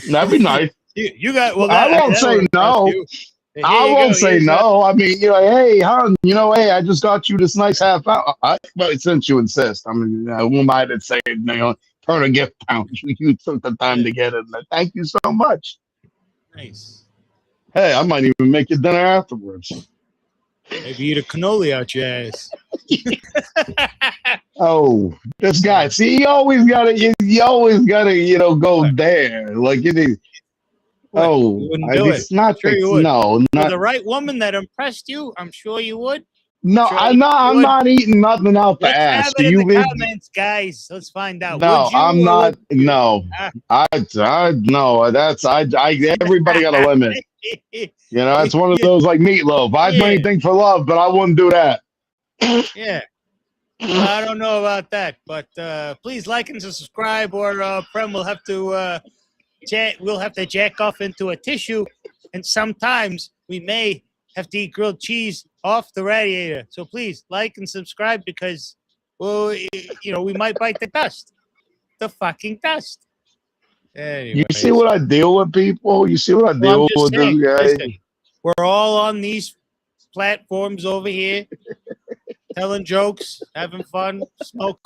That'd be nice. You got. Well, I won't say no. I won't say no. I mean, you're like, hey, hon, you know, hey, I just got you this nice half hour. But since you insist, I mean, who am I to say, you know, turn a gift down? You took the time to get it. Thank you so much. Nice. Hey, I might even make you dinner afterwards. Maybe eat a cannoli out your ass. Oh, this guy. See, you always gotta, you know, go there. Like it is. What? Oh, it's not sure no, not for the right woman that impressed you. I'm sure you would. No, I'm not eating nothing out the ass. Have it in the comments, guys. Let's find out. No, I'm not. No, I no. That's I. Everybody got a limit. You know, that's one of those like meatloaf. I'd do anything for love, but I wouldn't do that. Yeah. Well, I don't know about that, but please like and subscribe, or Prem will have to jack off into a tissue, and sometimes we may have to eat grilled cheese off the radiator. So please like and subscribe because, well, you know, we might bite the dust, the fucking dust. Anyways. You see what I deal with, people? You see what I deal with this guy? Listen, we're all on these platforms over here, telling jokes, having fun, smoke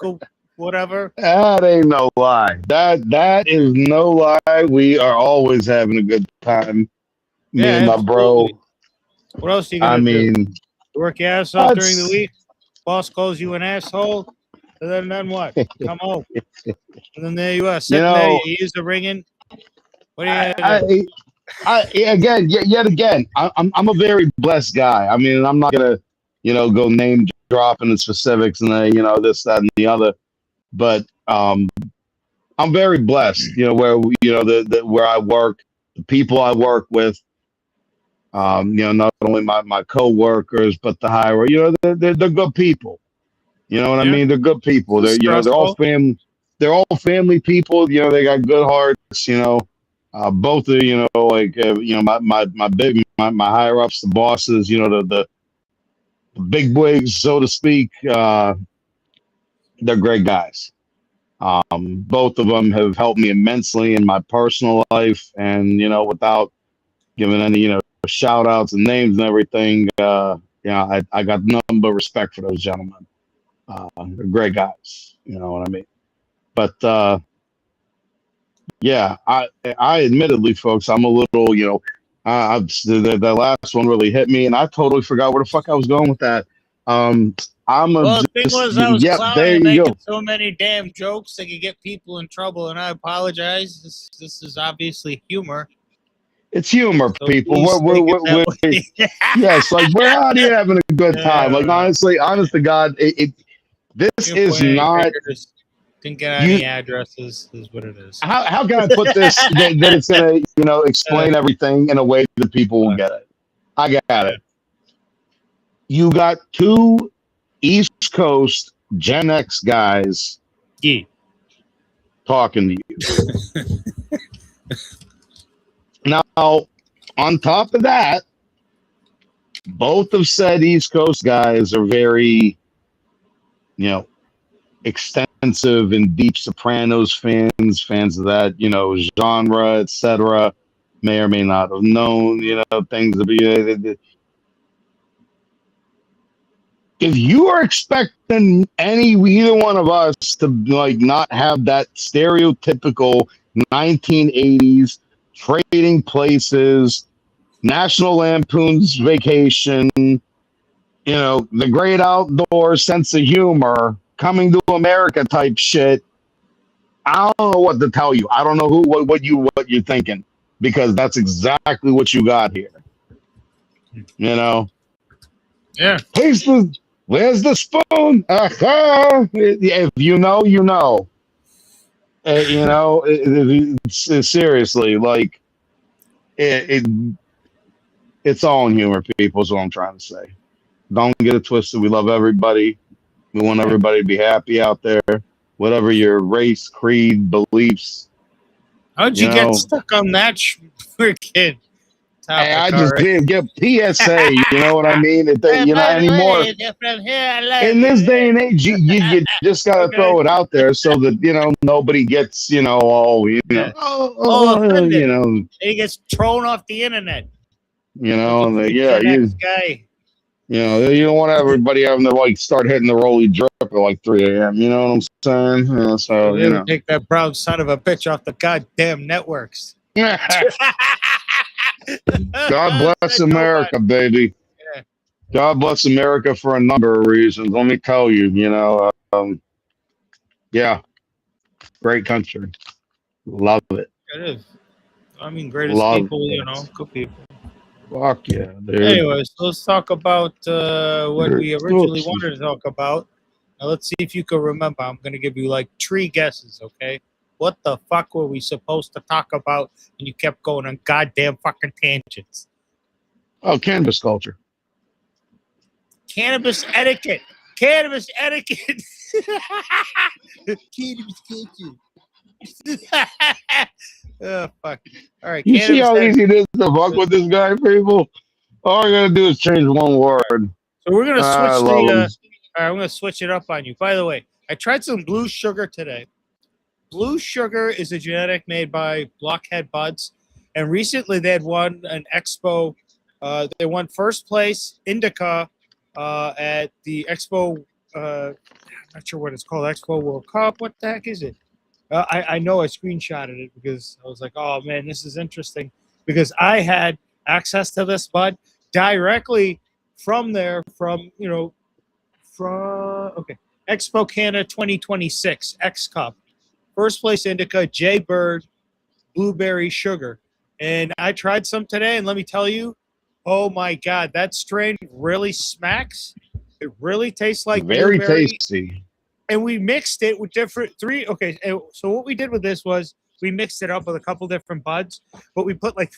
whatever. That ain't no lie. That is no lie. We are always having a good time. Me and my bro. What else are you gonna do? Work your ass off during the week. Boss calls you an asshole. And then what? Come home. And then there you are, sitting there. Your ears are ringing. What are you yet again, I'm a very blessed guy. I mean, I'm not gonna, you know, go name dropping the specifics and the, you know, this, that, and the other. But I'm very blessed. You know, where where I work, the people I work with. You know, not only my co-workers, but the higher, you know, they're good people. You know what I mean? They're good people. They're, you know, they're all family people. You know, they got good hearts. You know, both of, you know, like you know, my higher ups, the bosses. You know, the big wigs, so to speak. They're great guys. Both of them have helped me immensely in my personal life, and you know, without giving any, you know, shout outs and names and everything. Yeah, I got nothing but respect for those gentlemen. They're great guys, you know what I mean? But yeah, I admittedly, folks, I'm a little, you know, the last one really hit me, and I totally forgot where the fuck I was going with that. The thing was, I was clowning and making so many damn jokes that could get people in trouble, and I apologize. This is obviously humor. It's humor, So people. please take it that way. Yes, like we're out here having a good time. Like honestly, honest to God, this Your is point, I not just didn't get you. any addresses. Is what it is. How can I put this that it's gonna explain everything in a way that people will get it? I got it. You got two East Coast Gen X guys Yeah. talking to you. Now, on top of that, both of said East Coast guys are very, extensive and deep Sopranos fans of that, genre, etc. May or may not have known, things to be. If you are expecting either one of us to like not have that stereotypical 1980s trading places, National Lampoon's Vacation, the great outdoor sense of humor, coming to America type shit, I don't know what to tell you. I don't know what you're thinking, because that's exactly what you got here. Yeah. Where's the spoon? If you know, you know. Seriously, like it's all in humor, people. Is what I'm trying to say. Don't get it twisted. We love everybody. We want everybody to be happy out there, whatever your race, creed, beliefs. How'd you get stuck on that kid? Hey, I just didn't get PSA. You know what I mean? Anymore. In this day and age, you just got to throw it out there so that nobody gets offended. He gets thrown off the internet. Guy. You don't want everybody having to like start hitting the rolly drip at like 3 a.m. You know what I'm saying? So take that brown son of a bitch off the goddamn networks. God bless America, baby. Yeah. God bless America for a number of reasons. Let me tell you, yeah, great country. Love it. It is. I mean, greatest people, good people. Fuck yeah, dude. Anyways, let's talk about what we originally wanted to talk about. Now, let's see if you can remember. I'm going to give you like 3 guesses, okay? What the fuck were we supposed to talk about? And you kept going on goddamn fucking tangents. Oh, cannabis culture. Cannabis etiquette. Cannabis etiquette. Cannabis culture. Oh, fuck. All right. You see how easy it is to fuck with this guy, people? All I gotta do is change one word. So we're gonna switch all right, I'm gonna switch it up on you. By the way, I tried some blue sugar today. Blue sugar is a genetic made by Blockhead Buds, and recently they had won an expo. They won first place indica at the expo. I'm not sure what it's called. Expo World Cup. What the heck is it? I know I screenshotted it because I was like, oh man, this is interesting, because I had access to this bud directly from there, from Expo Canada 2026 X Cup. First place indica, J Bird, blueberry sugar. And I tried some today, and let me tell you, oh my God, that strain really smacks. It really tastes like very blueberry. Tasty. And we mixed it with different so what we did with this was we mixed it up with a couple different buds, but we put like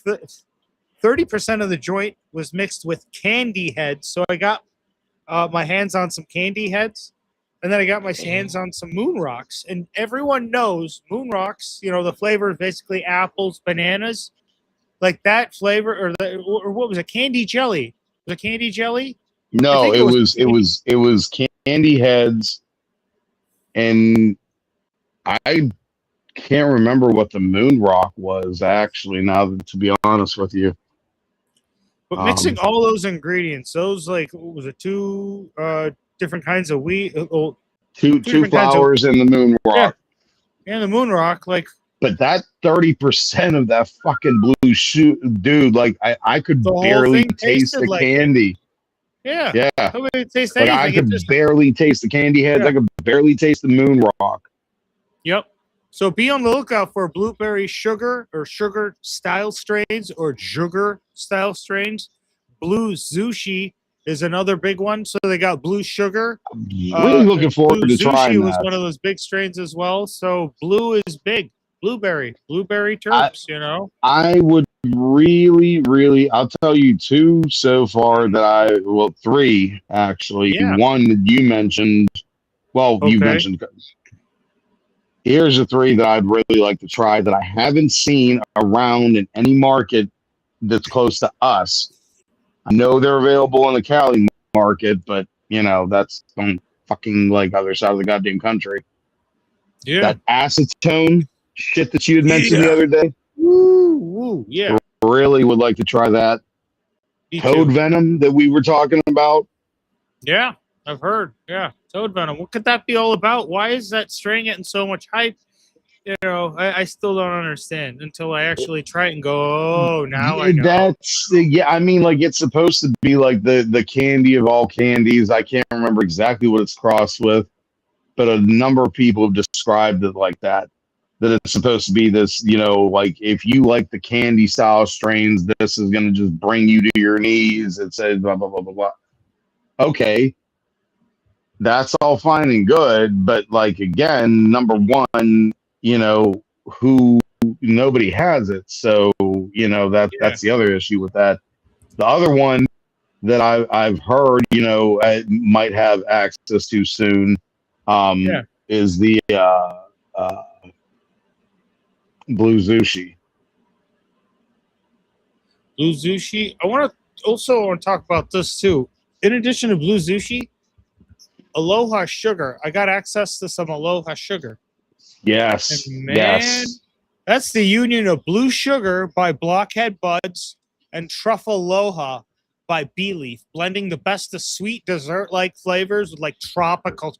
30% of the joint was mixed with candy heads. So I got my hands on some candy heads, and then I got my hands on some moon rocks. And everyone knows moon rocks, the flavor is basically apples, bananas, like that flavor, or what was it? Candy jelly. Was it candy jelly? No, it was candy heads. And I can't remember what the moon rock was, actually, now, to be honest with you. But mixing all those ingredients, those, like, what was it, 2 different kinds of wheat? Two flowers in the moon rock. Yeah, the moon rock, like. But that 30% of that fucking blue shoot, dude, like, I could barely taste the candy. Yeah. Taste like I could barely taste the candy heads. I could barely taste the moon rock. Yep. So be on the lookout for blueberry sugar or sugar style strains or sugar style strains. Blue Zushi is another big one. So they got blue sugar. Really looking forward Blue to trying Zushi was that. one of those big strains as well. So blue is big. Blueberry terps, you know? I would really, I'll tell you two so far well, three actually. Yeah. One that you mentioned, well, you Okay. mentioned, here's the three that I'd really like to try that I haven't seen around in any market that's close to us. I know they're available in the Cali market, but you know, that's on fucking like other side of the goddamn country. Yeah. That acetone shit that you had mentioned the Yeah. other day. Woo. Yeah. Really would like to try that. Me Toad too. venom that we were talking about. Yeah. I've heard. Yeah. Toad venom. What could that be all about? Why is that strain getting so much hype? You know, I still don't understand until I actually try it and go, oh, now I know. That's yeah. I mean, like it's supposed to be like the candy of all candies. I can't remember exactly what it's crossed with, but a number of people have described it like that. That it's supposed to be this, you know, like if you like the candy style strains, this is going to just bring you to your knees. It says blah blah blah blah blah. Okay, that's all fine and good, but like again, number one, you know, who nobody has it, so you know that's the other issue with that. The other one that I've heard, you know, I might have access to soon, Yeah. is the uh, blue sushi. Blue Zushi. I want to talk about this too. In addition to Blue Zushi, Aloha Sugar. I got access to some Aloha Sugar. And Yes, man, yes. that's the union of Blue Sugar by Blockhead Buds and Truffle Aloha by Bee Leaf, blending the best of sweet dessert-like flavors with like tropical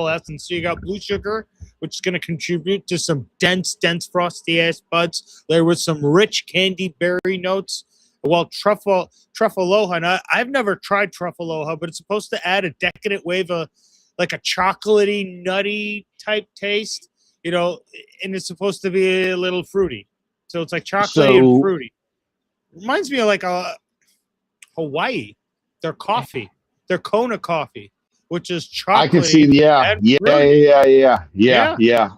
essence. So you got Blue Sugar, which is going to contribute to some dense frosty ass buds. There was some rich candy berry notes. Well, truffle aloha. And I've never tried truffle aloha, but it's supposed to add a decadent wave of like a chocolatey, nutty type taste, you know, and it's supposed to be a little fruity. So it's like chocolatey and So fruity. Reminds me of like a Hawaii, their coffee, their Kona coffee, which is I can see, chocolatey yeah, and fruity. Yeah. yeah.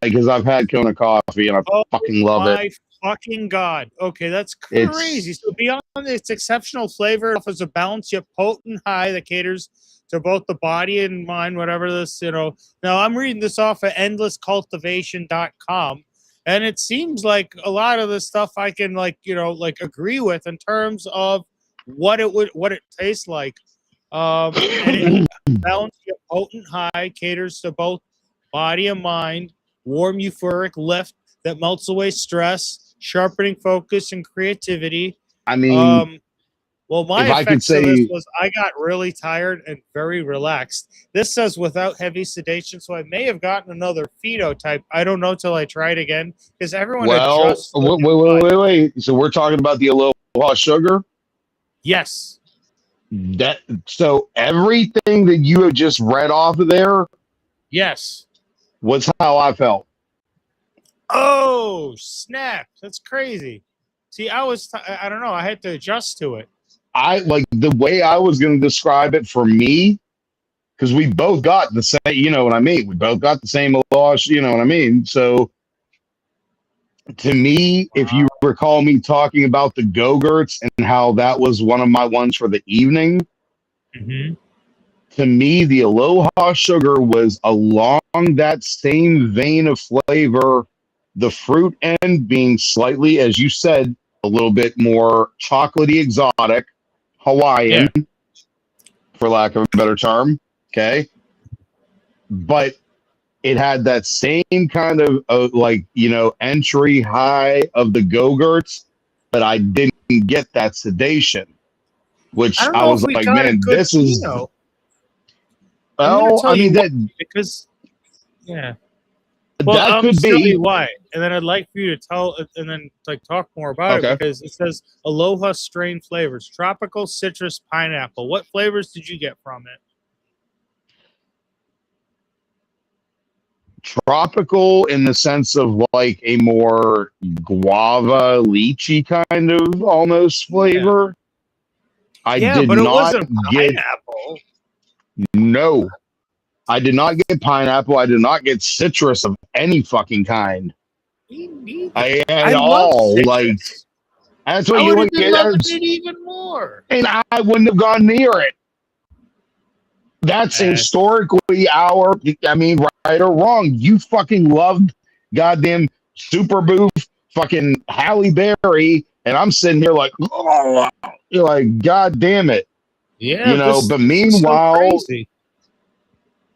Because I've had Kona coffee and I Oh fucking love it. my fucking god. Okay, that's crazy. It's So beyond its exceptional flavor, it offers a balance yet potent high that caters to both the body and mind, whatever this, you know. Now I'm reading this off of endlesscultivation.com. And it seems like a lot of the stuff I can like, you know, like agree with in terms of what it tastes like. And it balanced yet potent high caters to both body and mind, warm euphoric lift that melts away stress, sharpening focus and creativity. I mean, Well, my if I could effects of this say, was I got really tired and very relaxed. This says without heavy sedation, so I may have gotten another phenotype. I don't know till I try it again because everyone well, adjusts. To their body. wait. So we're talking about the Aloha sugar. Yes. That so everything that you have just read off of there Yes. was how I felt. Oh, snap. That's crazy. See, I don't know. I had to adjust to it. I like the way I was going to describe it for me because we both got the same. You know what I mean? We both got the same Aloha. You know what I mean? So to me, if you recall me talking about the Go-Gurts and how that was one of my ones for the evening, to me, the Aloha sugar was along that same vein of flavor, the fruit end being slightly, as you said, a little bit more chocolatey, exotic, Hawaiian, Yeah. for lack of a better term. Okay. But it had that same kind of like, you know, entry high of the Go-Gurts, but I didn't get that sedation, which I don't I know was if we like, got a man, good this is, Pinot. I'm going to well, tell I you mean, why, because, yeah. Well, that I'm could just telling be. you why, and then I'd like for you to tell, and then like talk more about it Okay. because it says Aloha strain flavors: tropical, citrus, pineapple. What flavors did you get from it? tropical in the sense of like a more guava lychee kind of almost flavor. I did but it not wasn't get pineapple. no. I did not get pineapple. I did not get citrus of any fucking kind. Me neither. At I love all. Like citrus. that's what I you would would have been get. loving it even more. And I wouldn't have gone near it. That's historically our. I mean, right or wrong, you fucking loved goddamn Super Boof, fucking Halle Berry, and I'm sitting here like, oh, you're like, God damn it, Yeah, you know. But this is so meanwhile, crazy.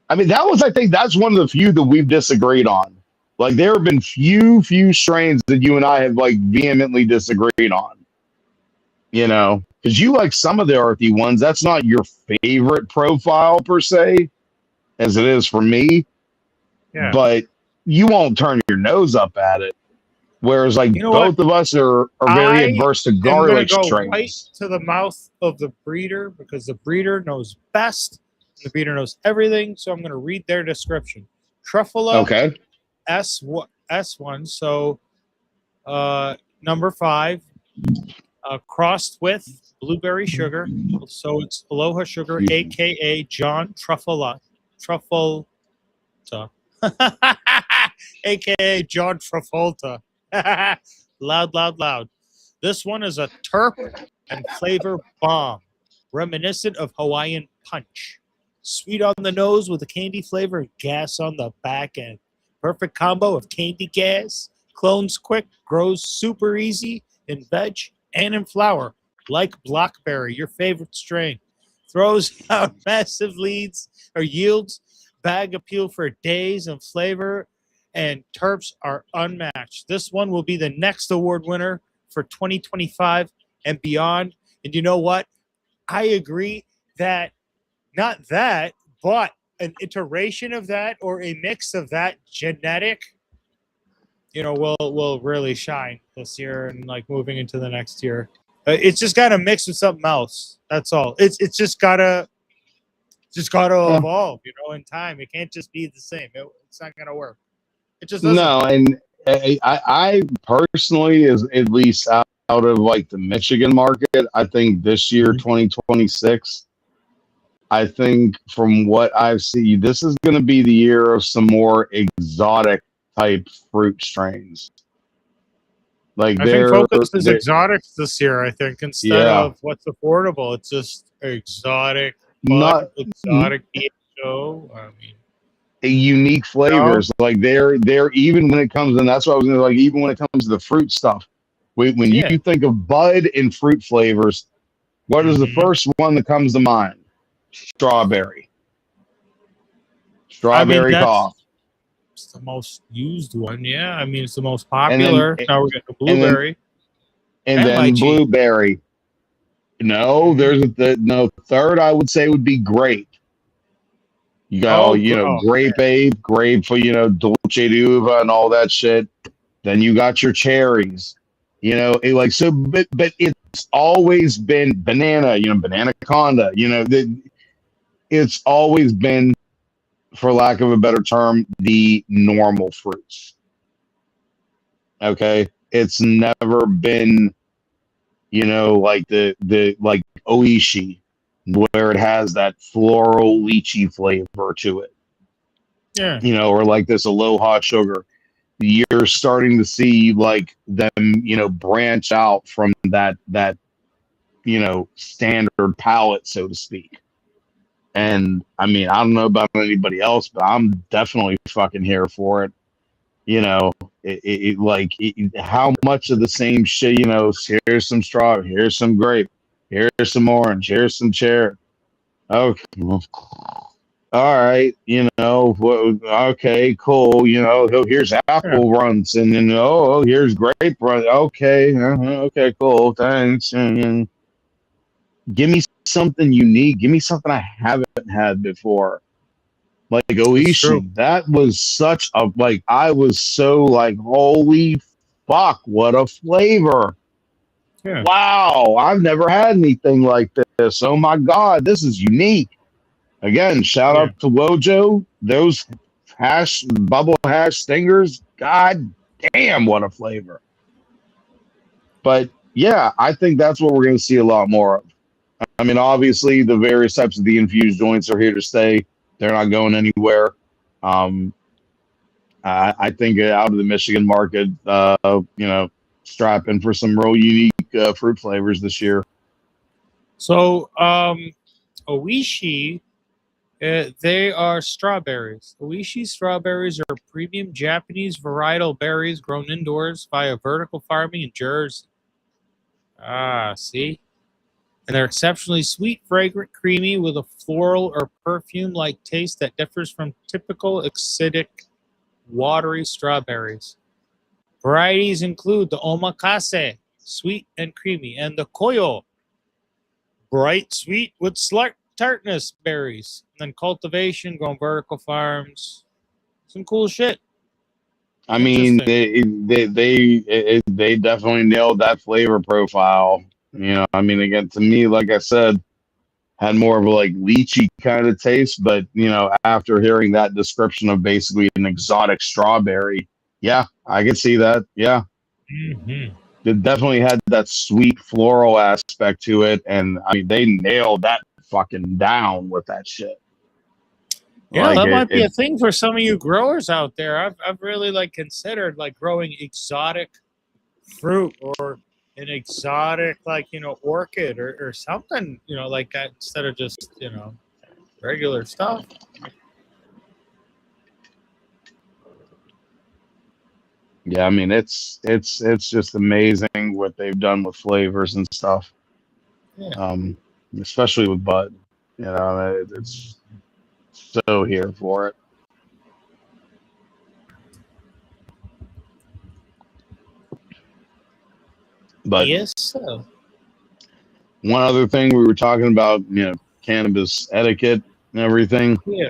I mean, I think that's one of the few that we've disagreed on. Like, there have been few strains that you and I have like vehemently disagreed on. You know, because you like some of the earthy ones. That's not your favorite profile per se, as it is for me. Yeah. But you won't turn your nose up at it. Whereas, like, You know both what? of us are very I adverse to am gonna garlic go strains. right to the mouth of the breeder because the breeder knows best. The breeder knows everything. So I'm gonna read their description. Truffula Okay. S1. So number 5. Crossed with blueberry sugar. So it's Aloha sugar, aka John Truffalta. aka John Travolta. Loud. This one is a terp and flavor bomb, reminiscent of Hawaiian punch. Sweet on the nose with a candy flavor and gas on the back end. Perfect combo of candy gas, clones quick, grows super easy in veg and in flower, like blackberry, your favorite strain. Throws out massive leads or yields, bag appeal for days and flavor, and terps are unmatched. This one will be the next award winner for 2025 and beyond. And you know what? I agree that not that, but an iteration of that or a mix of that genetic, will really shine this year and like moving into the next year. It's just got to mix with something else. That's all. It's just gotta evolve, in time. It can't just be the same. It's not gonna work. It just doesn't. No, and I personally, is at least out of like the Michigan market, I think this year, 2026, I think from what I've seen, this is going to be the year of some more exotic type fruit strains. Like I think focus is exotics this year. I think instead of what's affordable, it's just exotic, exotic BHO. I mean, unique flavors. Like they're even when it comes, and that's what I was gonna like. Even when it comes to the fruit stuff, when you think of bud and fruit flavors, what is the first one that comes to mind? Strawberry cough. It's the most used one. Yeah, I mean it's the most popular. Now we're getting blueberry, and then blueberry. No, there's third. I would say would be grape. You got grape ape, grape for dolce d'uva and all that shit. Then you got your cherries. But it's always been banana. Banana conda. It's always been, for lack of a better term, the normal fruits. Okay, it's never been, like the like oishi, where it has that floral lychee flavor to it. Yeah. Or like this aloha sugar. You're starting to see like them, branch out from that standard palette, so to speak. And I mean, I don't know about anybody else, but I'm definitely fucking here for it. How much of the same shit, here's some strawberry, here's some grape, here's some orange, here's some cherry. Okay. All right. Okay, cool. Here's apple runs and here's grape run. Okay. Okay, cool. Thanks. And give me something unique. Give me something I haven't had before. Like Oishi. That was such a, I was so like, holy fuck, what a flavor. Yeah. Wow. I've never had anything like this. Oh my God, this is unique. Again, shout out to Wojo. Those bubble hash stingers. God damn, what a flavor. But yeah, I think that's what we're going to see a lot more of. I mean, obviously, the various types of the infused joints are here to stay. They're not going anywhere. Um, I think out of the Michigan market, strapping for some real unique fruit flavors this year. So, Oishi, they are strawberries. Oishi strawberries are premium Japanese varietal berries grown indoors via vertical farming in Jersey. Ah, see? And they're exceptionally sweet, fragrant, creamy, with a floral or perfume-like taste that differs from typical acidic, watery strawberries. Varieties include the omakase, sweet and creamy, and the koyo, bright sweet with slight tartness berries. And then cultivation, grown vertical farms. Some cool shit. I mean, Interesting. they definitely nailed that flavor profile. I mean, again, to me, like I said, had more of a like lychee kind of taste, but after hearing that description of basically an exotic strawberry, yeah, I could see that. Yeah, Mm-hmm. it definitely had that sweet floral aspect to it, and I mean, they nailed that fucking down with that shit. Yeah, Like that it, might be it a thing for some of you growers out there. I've really like considered like growing exotic fruit or an exotic orchid or something like that instead of just regular stuff. Yeah, I mean, it's just amazing what they've done with flavors and stuff. Yeah. Especially with bud. It's so here for it. But Yes. So. one other thing we were talking about, cannabis etiquette and everything. Yeah.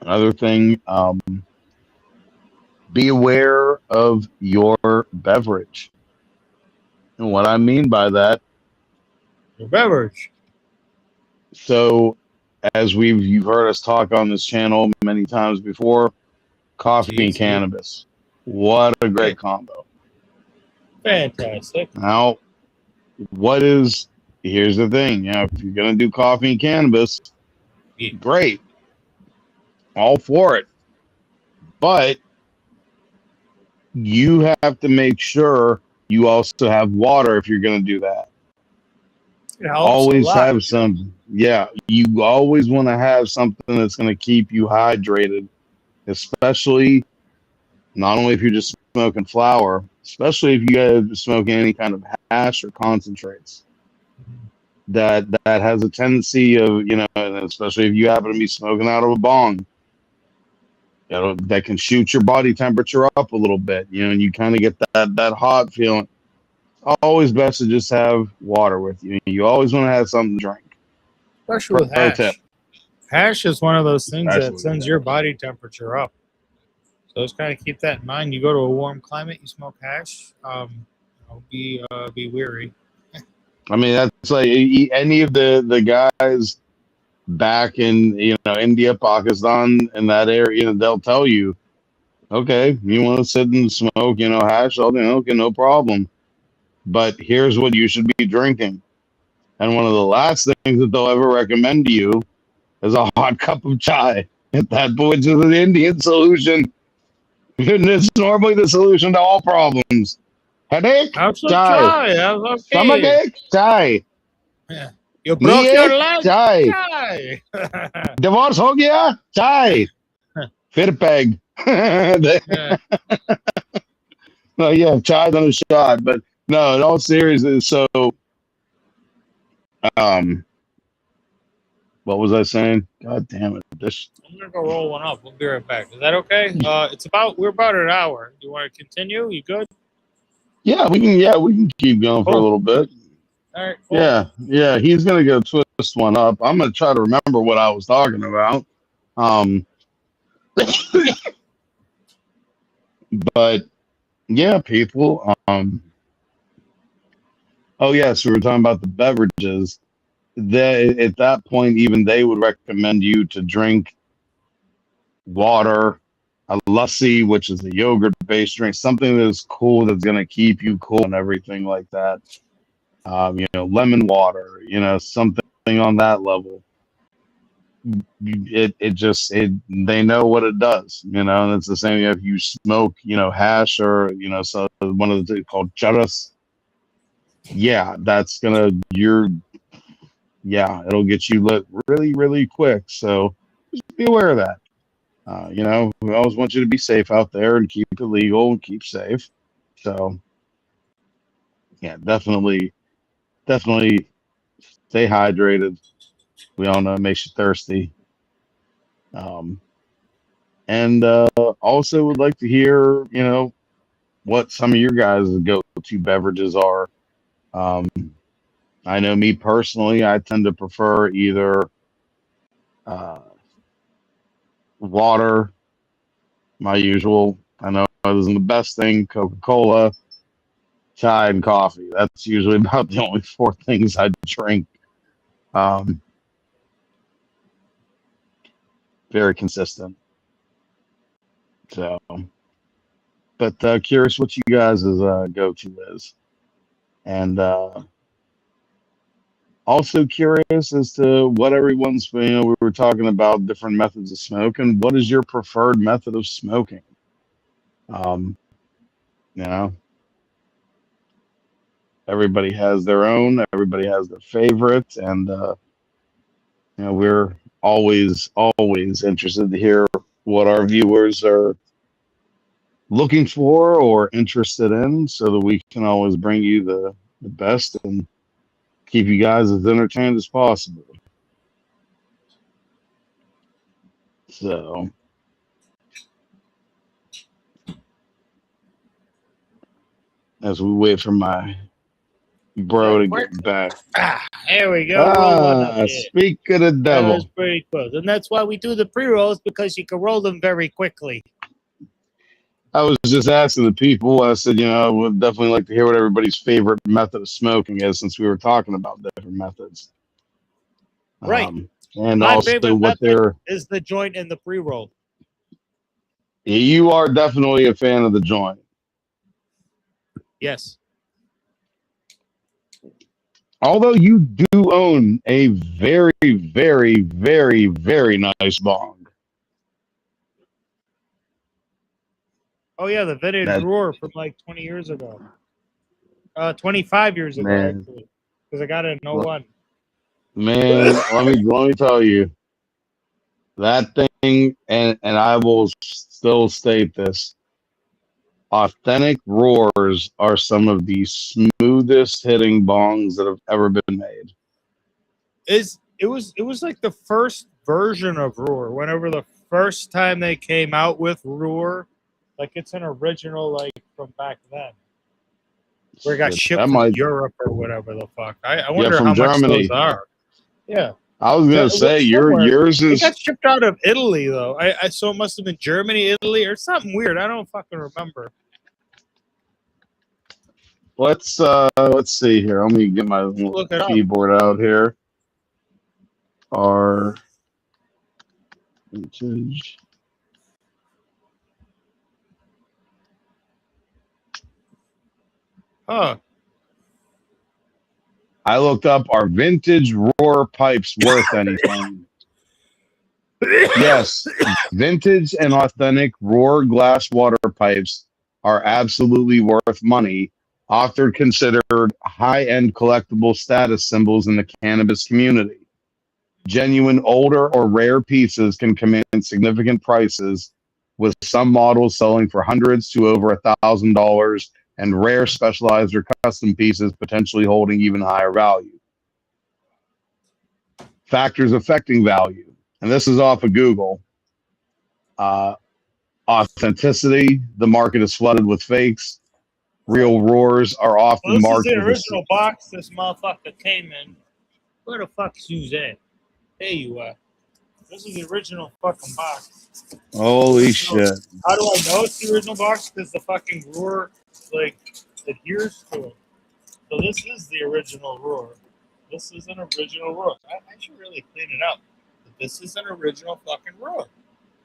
Another thing, be aware of your beverage. And what I mean by that, Your beverage. so as you've heard us talk on this channel many times before, coffee and THC. cannabis. What a Yeah. great combo. Fantastic. Now, here's the thing, if you're gonna do coffee and cannabis, Yeah. great. All for it. But you have to make sure you also have water if you're going to do that. It helps a Always lot. have some, yeah, you always want to have something that's going to keep you hydrated, especially not only if you're just smoking flower, especially if you guys are smoking any kind of hash or concentrates. That has a tendency of, and especially if you happen to be smoking out of a bong, that can shoot your body temperature up a little bit, and you kind of get that hot feeling. Always best to just have water with you. You always want to have something to drink. Especially with Pro tip. hash. Hash is one of those things that Especially sends your body temperature up. So just kind of keep that in mind. You go to a warm climate, you smoke hash. Be weary. I mean, that's like any of the guys back in India, Pakistan, in that area, they'll tell you, okay, you want to sit and smoke, hash, okay, no problem. But here's what you should be drinking. And one of the last things that they'll ever recommend to you is a hot cup of chai. At that point, is an Indian solution. And it's normally the solution to all problems. Headache, Have some chai. chai. Have some tea. Stomachache, chai. Yeah. You Knee broke your ache, leg? chai. Chai. Divorce हो गया, chai. फिर peg. Yeah. No, yeah, chai's on a shot. But no, in all seriousness, so um, what was I saying? God damn it! I'm gonna go roll one up. We'll be right back. Is that okay? We're about an hour. You want to continue? You good? We can keep going for a Cool. little bit. All right. Cool. Yeah. He's gonna go twist one up. I'm gonna try to remember what I was talking about. But yeah, people. Oh yes, we were talking about the beverages. At that point, even they would recommend you to drink water, a lassi, which is a yogurt-based drink, something that's cool that's gonna keep you cool and everything like that. Lemon water, something on that level. It they know what it does, and it's the same if you smoke, hash or so one of the called charas. Yeah, that's gonna it'll get you lit really, really quick. So just be aware of that. We always want you to be safe out there and keep it legal and keep safe. So yeah, definitely stay hydrated. We all know it makes you thirsty. Um, and also would like to hear, what some of your guys' go-to beverages are. Um, I know me personally, I tend to prefer either uh, water, my usual. I know it isn't the best thing, Coca-Cola, chai, and coffee. That's usually about the only four things I drink. Um, very consistent. So, but curious what you guys' go-to is. And also curious as to what everyone's, we were talking about different methods of smoking. What is your preferred method of smoking? Um, you know, everybody has their own, everybody has their favorite, and we're always interested to hear what our viewers are looking for or interested in, so that we can always bring you the best and keep you guys as entertained as possible. So, as we wait for my bro to get back. There we go. Roll one up here. Speak of the That was devil. pretty close. And that's why we do the pre-rolls, because you can roll them very quickly. I was just asking the people. I said, I would definitely like to hear what everybody's favorite method of smoking is, since we were talking about different methods. Right. And My also favorite what method is the joint and the pre-roll. you are definitely a fan of the joint. Yes. Although you do own a very, very, very, very nice bong. Oh, yeah, the vintage That, roar from like 20 years ago. 25 years ago, man, actually. Because I got it in 01. man, let me tell you, that thing, and I will still state this: authentic roars are some of the smoothest hitting bongs that have ever been made. It was like the first version of Roar. Whenever the first time they came out with Roar, like it's an original, like from back then, where it got shipped from Europe or whatever the fuck. I wonder from how much Germany. those are. Yeah, I was gonna say yours it is. got shipped out of Italy though. I so it must have been Germany, Italy, or something weird. I don't fucking remember. Let's see here. Let me get my keyboard out here. Our vintage. Huh. I looked up, are vintage roar pipes worth anything? Yes, vintage and authentic roar glass water pipes are absolutely worth money. Often considered high-end collectible status symbols in the cannabis community. Genuine older or rare pieces can command significant prices, with some models selling for hundreds to over $1,000, and rare specialized or custom pieces potentially holding even higher value. Factors affecting value, and this is off of Google. Authenticity: the market is flooded with fakes. Real roars are often This is marked the with original box this motherfucker came in. Where the fuck's Suzanne? There you are. This is the original fucking box. Holy shit. How do I know it's the original box? Because the fucking roar, like, adheres to it. So this is the original roar. This is an original roar. I should really clean it up. But this is an original fucking roar.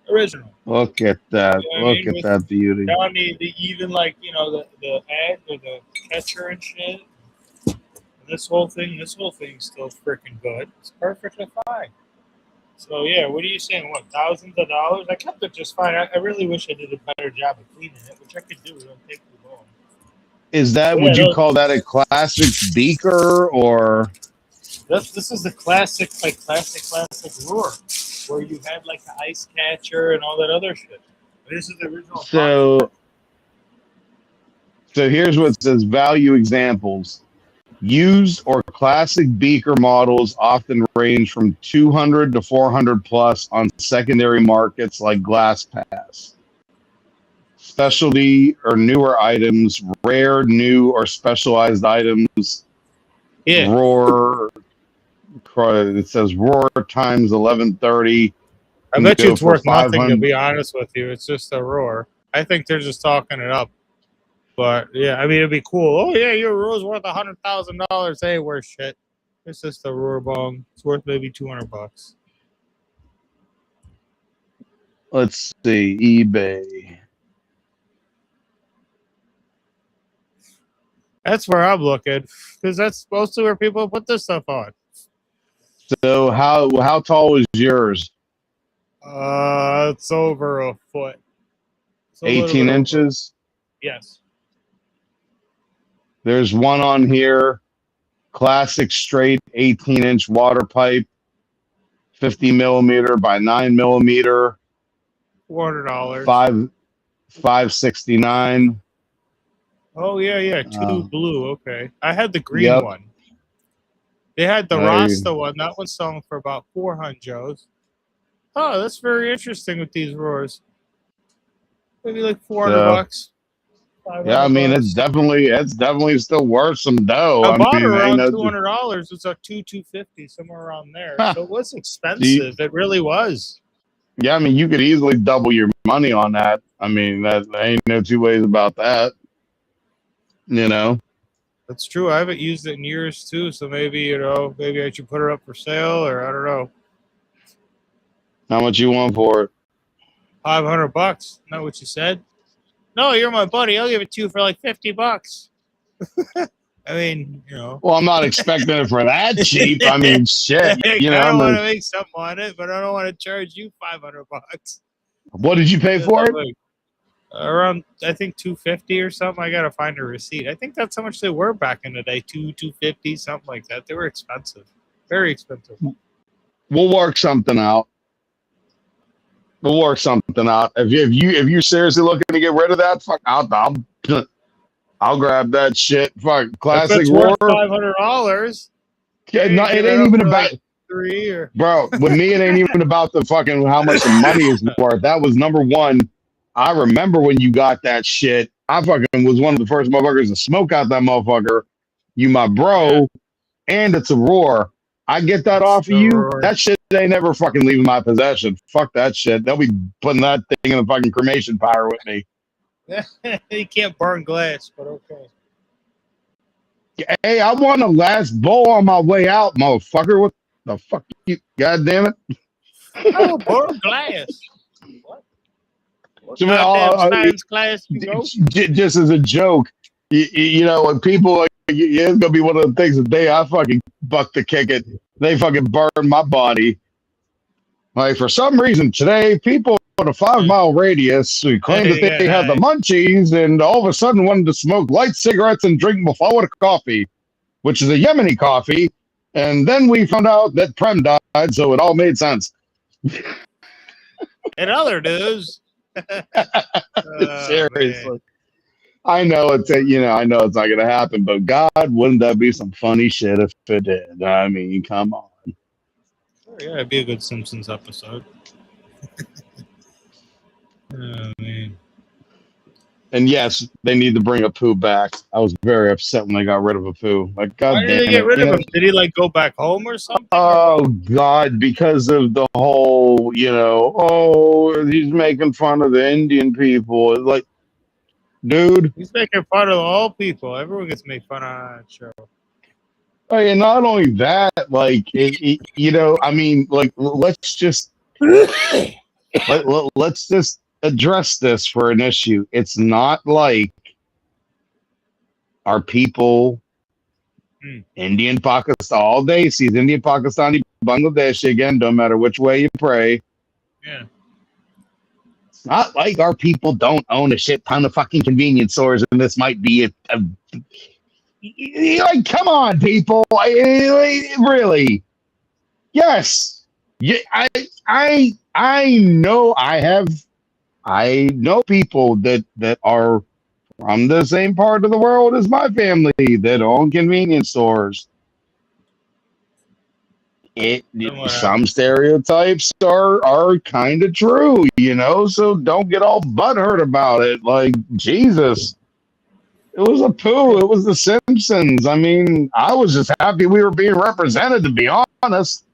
Original. Look at that. You know what I Look mean? at With that beauty. down the even like the ad or the catcher and shit. And this whole thing's still freaking good. It's perfectly fine. So yeah, what are you saying? What, thousands of dollars? I kept it just fine. I really wish I did a better job of cleaning it, which I could do. It don't take too long. Is that, But would yeah, you call that a classic beaker or? this is the classic roar, where you had like the ice catcher and all that other shit. This is the original. So, so here's what it says: value examples. Used or classic beaker models often range from 200 to 400 plus on secondary markets like Glass Pass. Specialty or newer items, rare, new, or specialized items. Yeah, Roar. It says Roar times 1130. I Can bet you go it's for worth nothing, to 500. be honest with you. It's just a roar. I think they're just talking it up. But yeah, I mean, it'd be cool. Oh yeah, your roar's worth $100,000. Hey, worth shit. It's just a roar bong. It's worth maybe $200. Let's see, eBay. That's where I'm looking, because that's mostly where people put this stuff on. So how tall is yours? It's over a foot. It's a little 18 bit over. inches. Yes. There's one on here, classic straight 18-inch water pipe, 50 millimeter by 9 millimeter, $400. 569. Oh yeah, two blue. Okay, I had the green Yep. one. They had the Hey. Rasta one. That one's selling for about 400 Joes. Oh, that's very interesting with these roars. Maybe like 400 bucks. Yeah, I mean, bucks. it's definitely still worth some dough. I bought it mean, around $200. It's like $250, somewhere around there. So it was expensive. It really was. Yeah, I mean, you could easily double your money on that. I mean, that ain't no two ways about that. You know, That's true. I haven't used it in years too. So maybe maybe I should put her up for sale, or I don't know. how much you want for it? $500. Isn't that what you said? No, you're my buddy. I'll give it to you for like $50. I mean, Well, I'm not expecting it for that cheap. I mean, shit. I don't want to make something on it, but I don't want to charge you $500. What did you pay for it? Like, around, I think $250 or something. I gotta find a receipt. I think that's how much they were back in the day. $250, something like that. They were expensive, very expensive. We'll work something out. If you're seriously looking to get rid of that, fuck, I'll grab that shit. Fuck, classic if it's roar. worth $500. Yeah, no, it ain't even about like 3 or bro. With me, it ain't even about the fucking how much the money is worth. That was number one. I remember when you got that shit. I fucking was one of the first motherfuckers to smoke out that motherfucker. You my bro, and it's a roar. I get that off of you. roar. That shit ain't never fucking leaving my possession. Fuck that shit. They'll be putting that thing in the fucking cremation pyre with me. You can't burn glass, but okay. Hey, I want a last bowl on my way out, motherfucker. What the fuck? You, God damn it. Oh, burn glass. What? So, Goddamn science class you go? Just as a joke, you know, when people like, it's gonna be one of the things the day I fucking buck the kick it, they fucking burn my body. Like for some reason today, people in a 5-mile radius who claimed that they had the munchies and all of a sudden wanted to smoke light cigarettes and drink mufawat coffee, which is a Yemeni coffee. And then we found out that Prem died, so it all made sense. And other news. Seriously. Man. I know it's not gonna happen, but God, wouldn't that be some funny shit if it did? I mean, come on. Yeah, it'd be a good Simpsons episode. Oh man. And yes, they need to bring Apu back. I was very upset when they got rid of Apu. Like, God Why damn did they get rid of him? Did he like go back home or something? Oh God, because of the whole, he's making fun of the Indian people. Like, dude. He's making fun of all people. Everyone gets made fun of on that show. And not only that, like, I mean, like, let's just Let's just address this for an issue. It's not like our people, Indian, Pakistan, all they see is Indian, Pakistani, Bangladeshi again, no matter which way you pray. Yeah. It's not like our people don't own a shit ton of fucking convenience stores, and this might be like, come on, people. Really? Yes. Yeah, I know I know people that are from the same part of the world as my family that own convenience stores. Some stereotypes are kind of true, so don't get all butthurt about it. Like, Jesus. It was a poo. It was The Simpsons. I mean, I was just happy we were being represented, to be honest.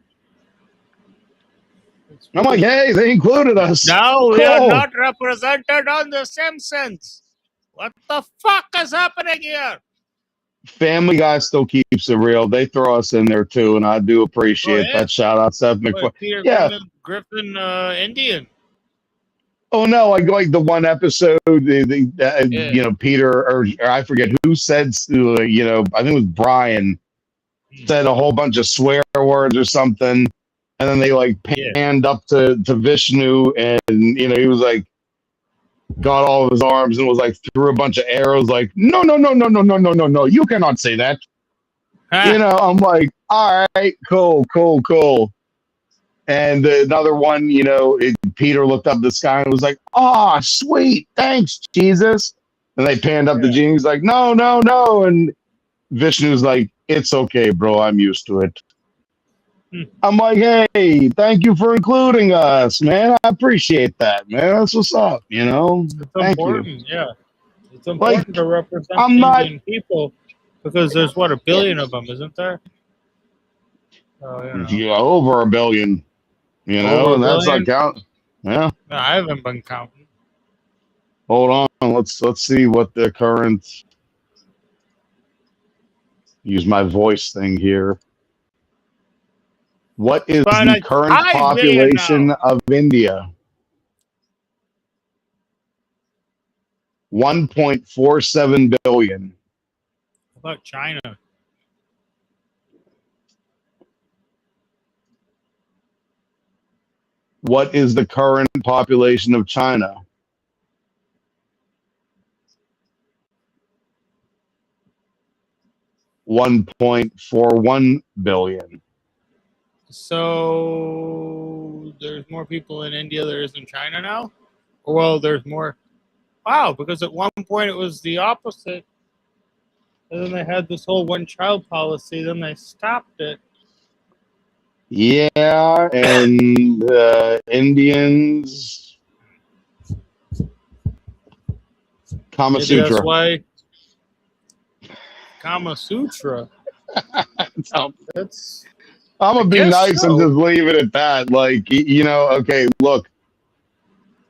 I'm like, hey, they included us. No, we are not represented on The Simpsons. What the fuck is happening here? Family Guy still keeps it real. They throw us in there too, and I do appreciate that. Shout out Seth MacFarlane. Peter Griffin, Indian. Oh no! Like the one episode, Peter or I forget who said, I think it was Brian said a whole bunch of swear words or something, and then they like panned up to Vishnu, and he was like, got all of his arms and was like threw a bunch of arrows, like no, you cannot say that. I'm like, all right, cool. And another one, Peter looked up the sky and was like, oh, sweet, thanks, Jesus. And they panned up the genie. He's like, no. And Vishnu's like, it's okay, bro. I'm used to it. I'm like, hey, thank you for including us, man. I appreciate that, man. That's what's up, It's Thank important, you. yeah. It's important to represent Indian people because there's, what, 1 billion of them, isn't there? Over 1 billion. And that's like count. Yeah. No, I haven't been counting. Hold on. Let's see what the current. Use my voice thing here. What is the current population of India? 1.47 billion. How about China? What is the current population of China? 1.41 billion. So there's more people in India there is in China now? Well, there's more. Wow, because at one point it was the opposite. And then they had this whole one-child policy. Then they stopped it. Yeah, and Indians. Kama Sutra. That's why. Kama Sutra. That's. I'm gonna be nice and just leave it at that. Like, okay, look.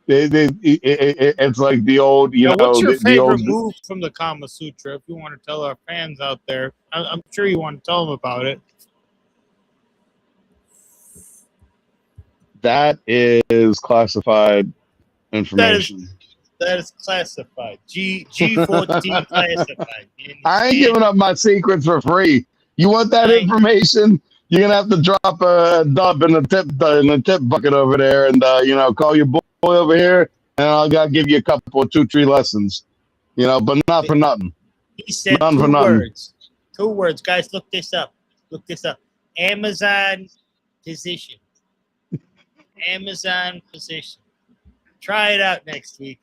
It's like the old, What's your favorite move from the Kama Sutra? If you want to tell our fans out there, I'm sure you want to tell them about it. That is classified information. That is classified. G14 classified. I ain't giving up my secrets for free. You want that information? You're gonna have to drop a dub in the tip bucket over there, and call your boy over here, and I'll give you a couple of 2-3 lessons. But not for nothing. He said none two for words. 2 words, guys. Look this up. Amazon position. Amazon position. Try it out next week.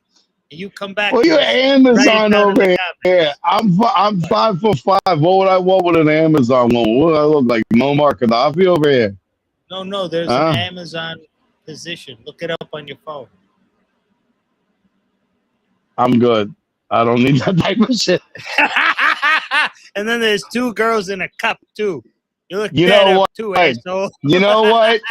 And you come back. Well, you're Amazon over here. I'm 5'5". What would an Amazon one? What would I look like? Muammar Gaddafi over here? No. There's an Amazon position. Look it up on your phone. I'm good. I don't need that type of shit. And then there's 2 girls in a cup too. You look You know what? Too, asshole. You know what?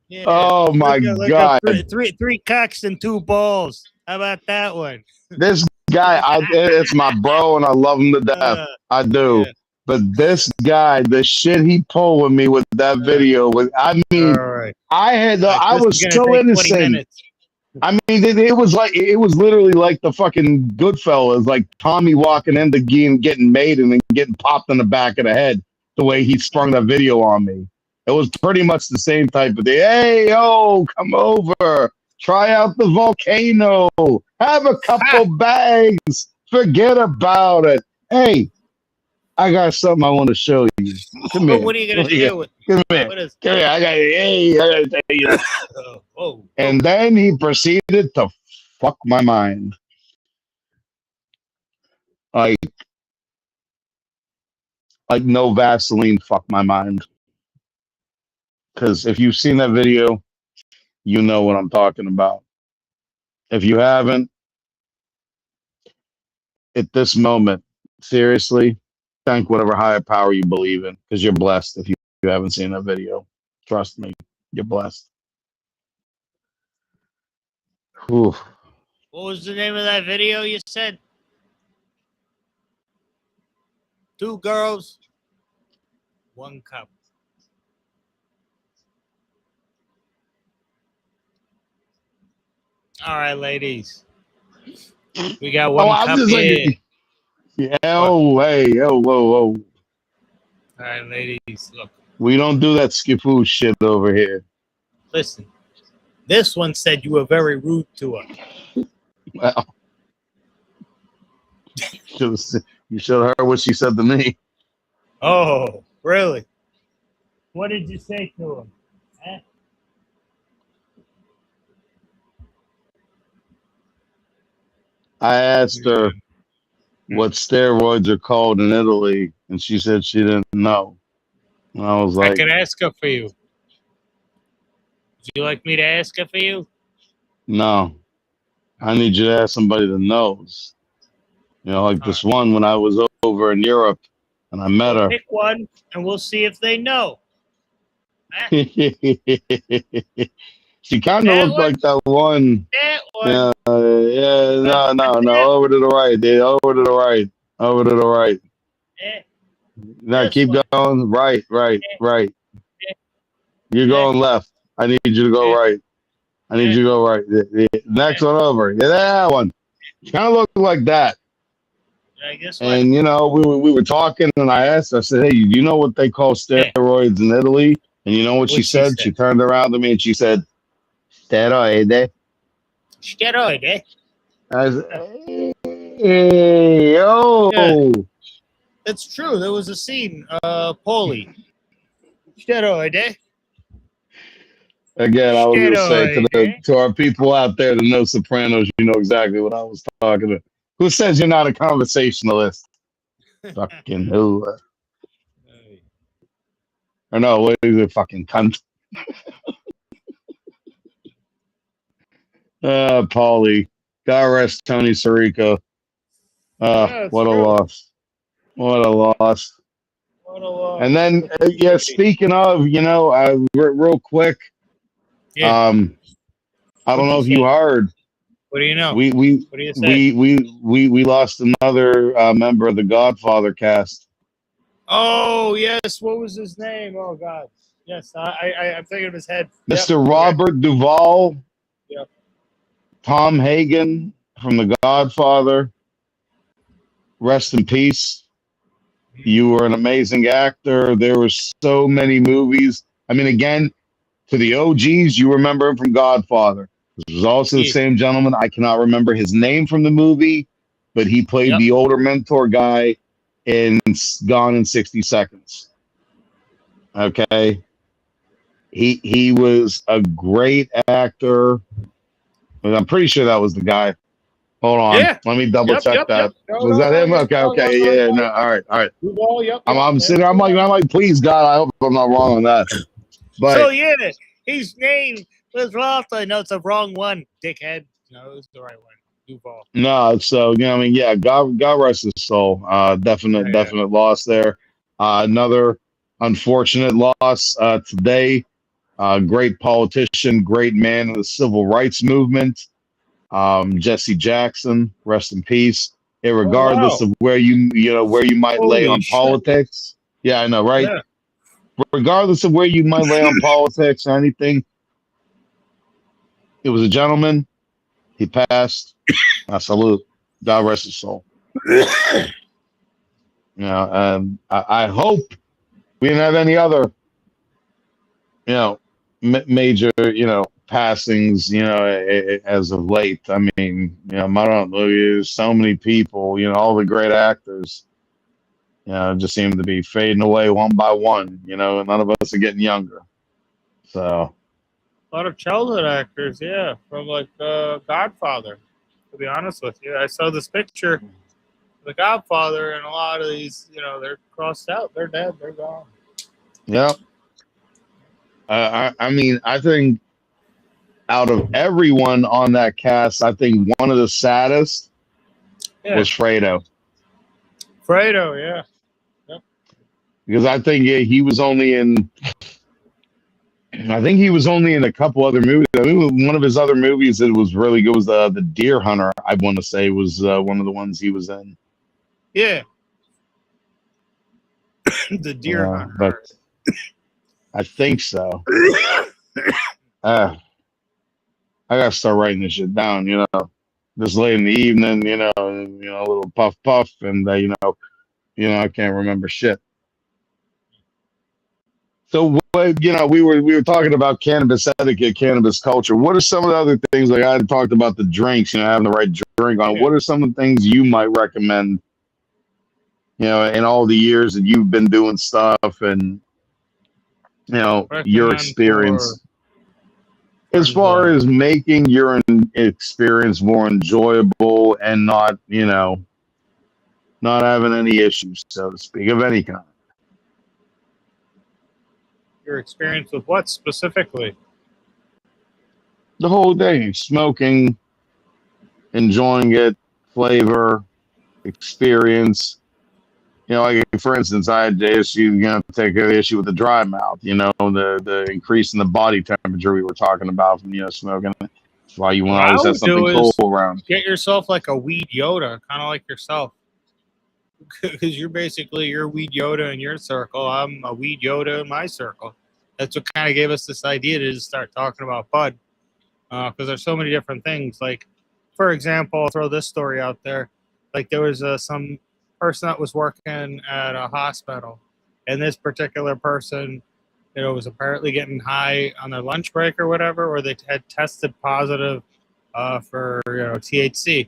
Yeah. Oh my God! 3 cocks and 2 balls. How about that one? This guy, it's my bro, and I love him to death. I do. But this guy, the shit he pulled with me with that video was, I mean, All right. I This is was gonna so take 20 innocent. minutes. I mean, it was like, it was literally like the fucking Goodfellas, like Tommy walking into getting made and then getting popped in the back of the head the way he sprung that video on me. It was pretty much the same type of thing. Hey, yo, come over. Try out the volcano. Have a couple bags. Forget about it. Hey, I got something I want to show you. Come But here. what are you gonna do with? Come here. What is? Come here. I gotta tell you that. Oh. And then he proceeded to fuck my mind. Like no Vaseline fuck my mind. Because if you've seen that video, you know what I'm talking about. If you haven't, at this moment, seriously, thank whatever higher power you believe in, because you're blessed if you haven't seen that video. Trust me, you're blessed. Whew. What was the name of that video you said? 2 girls, 1 cup. All right, ladies. We got 1 I'm cup just here. like, yeah, oh, hey, oh, whoa, whoa. All right, ladies. Look, We don't do that skiffoo shit over here. listen. This one said you were very rude to her. Well, you should have heard what she said to me. Oh, really? What did you say to him? Eh? I asked her what steroids are called in Italy, and she said she didn't know. And I was I like, could ask her for you. Would you like me to ask her for you? no, I need you to ask somebody that knows. You know, like this one when I was over in Europe and I met her. Pick one, and we'll see if they know. She kind of looked like that one. That one. Yeah, no, over to the right, dude, over to the right, over to the right. Now keep going, right. You're going left. I need you to go right. I need you to go right. The next one over. Yeah, that one. Kind of looked like that. And you know, we were talking, and I asked. I said, "Hey, you know what they call steroids in Italy?" And you know what she said? She turned around to me and she said, "Steroide." Steroide. I said, "Hey, yo." Yeah. That's true. There was a scene. Paulie. Steroide. Again, I was going to say to our people out there that know Sopranos, you know exactly what I was talking about. Who says you're not a conversationalist? Fucking who? Or no, what is it? Fucking cunt. Paulie. God rest Tony Sirico. What a loss. What a loss. And then, yeah, speaking of, you know, real quick, I don't know if you heard. What do you know? We what do you say? we lost another member of the Godfather cast. Oh yes, what was his name? Oh God, yes, I'm thinking of his head. Mr. Robert Duvall. Yep. Tom Hagen from the Godfather. Rest in peace. You were an amazing actor. There were so many movies. I mean, again, to the OGs, you remember him from Godfather. This was also the same gentleman. I cannot remember his name from the movie, but he played the older mentor guy in Gone in 60 Seconds. Okay. He was a great actor. But I'm pretty sure that was the guy. Hold on. Yeah. Let me double check that. No, was that him? Okay. Yeah. No. All right. I'm sitting. I'm like, please God, I hope I'm not wrong on that. But so yeah, his name was Walter. No, it's the wrong one, dickhead. No, it's the right one. Duvall. No, so you know, I mean, yeah, God rest his soul. Definite loss there. Another unfortunate loss today. Great politician, great man in the civil rights movement. Jesse Jackson, rest in peace. regardless wow. of where where you might lay Holy on shit. politics. Yeah, I know, right? Yeah. Regardless of where you might lay on politics or anything, it was a gentleman. He passed. I salute. God rest his soul. I hope we didn't have any other, major, passings, as of late. I mean, I don't know. There's so many people, all the great actors, just seem to be fading away one by one, and none of us are getting younger. So, A lot of childhood actors, yeah, from like Godfather. To be honest with you, I saw this picture of the Godfather, and a lot of these, they're crossed out. They're dead. They're gone. yeah. I mean, I think out of everyone on that cast, I think one of the saddest Yeah, was Fredo. Fredo. Yeah, yep. Because I think he was only in. I think he was only in a couple other movies. I think one of his other movies that was really good was the Deer Hunter. I want to say was one of the ones he was in. Yeah. The Deer But Hunter. I think so. I gotta start writing this shit down. Just late in the evening. A little puff puff, and I can't remember shit. So what we were talking about cannabis etiquette, cannabis culture. What are some of the other things, like I had talked about the drinks, having the right drink on. Yeah. What are some of the things you might recommend, in all the years that you've been doing stuff and your Recommend for experience as friends. far as making your experience more enjoyable and not having any issues, so to speak, of any kind. Your experience with what specifically? The whole day, smoking, enjoying it, flavor, experience. Like for instance, I had the issue, take an issue with the dry mouth. The increase in the body temperature we were talking about from smoking. That's why you want What to I always have would something do cool is around. get yourself like a weed Yoda, kind of like yourself, because you're weed Yoda in your circle. I'm a weed Yoda in my circle. That's what kind of gave us this idea to just start talking about bud, because there's so many different things. Like, for example, I'll throw this story out there. Like there was some person that was working at a hospital, and this particular person, was apparently getting high on their lunch break or whatever, or they had tested positive for THC,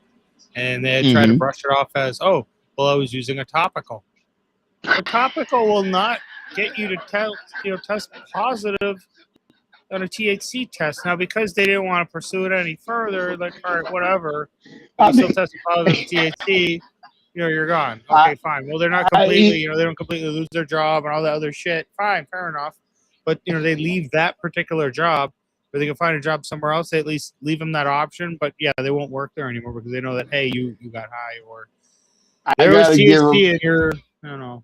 and they had tried to Mm-hmm. brush it off as, oh, well, I was using a topical. A topical will not get you to test positive on a THC test. Now, because they didn't want to pursue it any further, like, all right, whatever, but I you still mean, tested positive for THC, you're gone. I, Okay, fine. Well, they're not I, completely, they don't completely lose their job and all that other shit. Fine, fair enough. But, they leave that particular job, or they can find a job somewhere else. They at least leave them that option. But, yeah, they won't work there anymore because they know that, hey, you got high, or I there was gotta give him. THC in your, I don't know.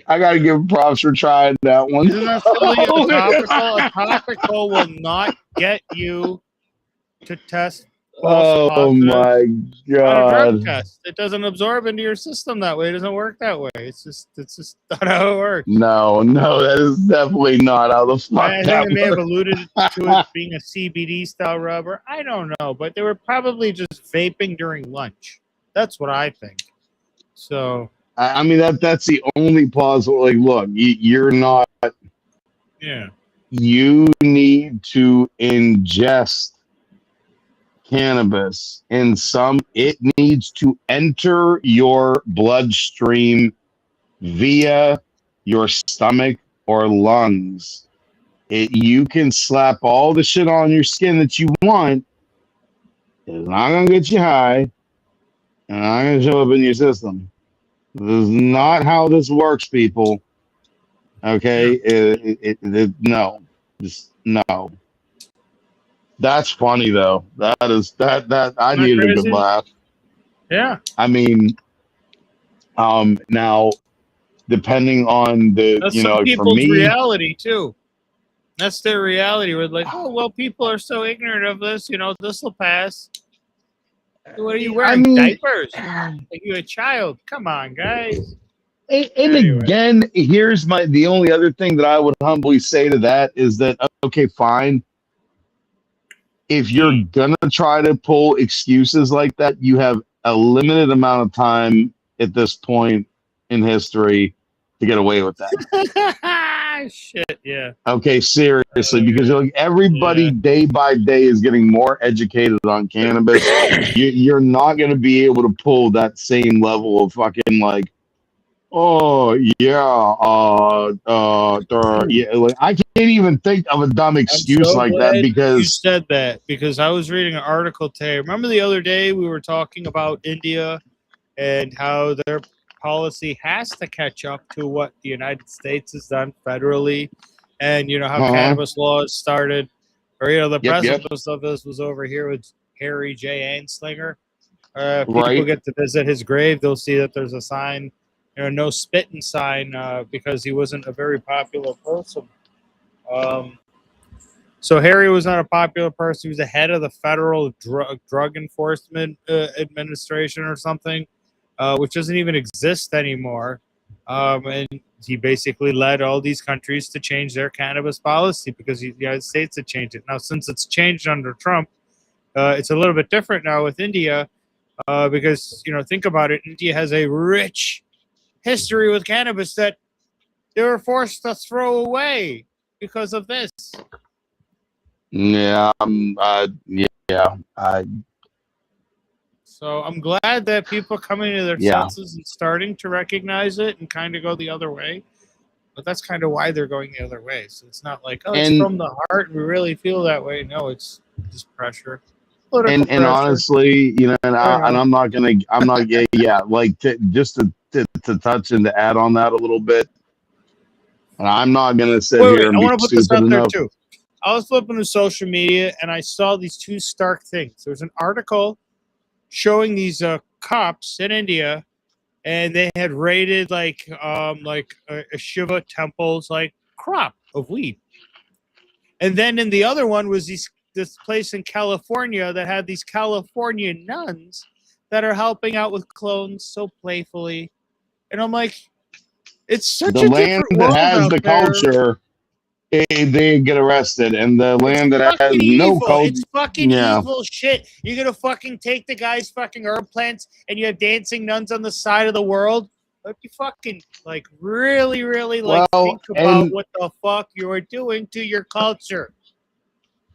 I gotta give him props for trying that one. Isn't that silly? A topical will not get you to test false Oh positive my on a drug god! test. It doesn't absorb into your system that way. It doesn't work that way. It's just not how it works. No, that is definitely not how the fuck I think that they may have works. alluded to it being a CBD style rubber. I don't know, but they were probably just vaping during lunch. That's what I think. So I mean that's the only plausible. Like, look, you're not. yeah, You need to ingest cannabis in some. It needs to enter your bloodstream via your stomach or lungs. You can slap all the shit on your skin that you want. It's not gonna get you high, and not gonna show up in your system. This is not how this works, people. yeah. Okay, no, just no. That's funny though. That I Isn't that needed a good crazy? laugh. Yeah. I mean, now depending on the, That's some like for people's me, reality too. That's their reality. With like, oh well, people are so ignorant of this. This will pass. What are you I wearing? mean, Diapers? Like you a child? Come on, guys. and Anyway. again, here's the only other thing that I would humbly say to that is that, okay, fine. If you're gonna try to pull excuses like that, you have a limited amount of time at this point in history to get away with that. Shit, yeah. Okay, seriously, because like everybody Yeah. day by day is getting more educated on cannabis. You're not going to be able to pull that same level of fucking like, oh yeah, yeah. Like, I can't even think of a dumb I'm excuse so like that glad you because said that because I was reading an article today. Remember the other day we were talking about India and how their policy has to catch up to what the United States has done federally, and you know how uh-huh. cannabis laws started, or you know the Yep. precipice of this was over here with Harry J. Anslinger. People Right. get to visit his grave; they'll see that there's a sign, you know, no spitting sign, because he wasn't a very popular person. So Harry was not a popular person. He was the head of the Federal Drug Enforcement Administration or something, which doesn't even exist anymore. And he basically led all these countries to change their cannabis policy because the United States had changed it. Now, since it's changed under Trump, it's a little bit different now with India because, you know, think about it. India has a rich history with cannabis that they were forced to throw away because of this. Yeah. Yeah. So I'm glad that people are coming to their Yeah. senses and starting to recognize it and kind of go the other way. But that's kind of why they're going the other way. So it's not like, oh, it's And from the heart and we really feel that way. No, it's just pressure, political and pressure. honestly, you know, I don't and know. I'm not yeah, like just to touch and to add on that a little bit. And I'm not gonna sit Wait, here wait. and I be want to put this stupid out there enough. too. I was flipping to social media and I saw these two stark things. There was an article showing these cops in India, and they had raided like a Shiva temple's like crop of weed. And then in the other one was this place in California that had these California nuns that are helping out with clones so playfully. And I'm like, it's such The a land different that world has out the there. culture, they get arrested, and the It's land that has fucking no evil. culture, It's fucking yeah. evil shit. You're gonna fucking take the guy's fucking herb plants and you have dancing nuns on the side of the world. But you fucking like really, really like Well, think about what the fuck you're doing to your culture.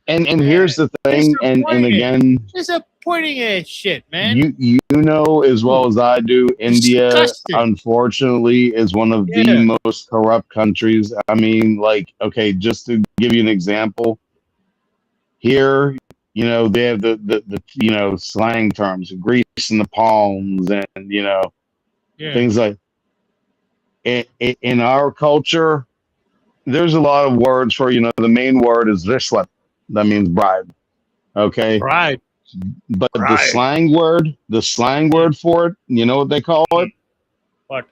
and Man, here's the thing, and disappointing. again, Disappointing as shit, man. you know as well as I do, India, Disgusting. unfortunately, is one of Yeah. the most corrupt countries. I mean, like, okay, just to give you an example, here, you know, they have the you know slang terms, grease in the palms, and you know Yeah. things like. In our culture, there's a lot of words for, you know, the main word is rishwat. That means bribe. Okay. Pride. But Pride. the slang word for it, you know what they call it? What?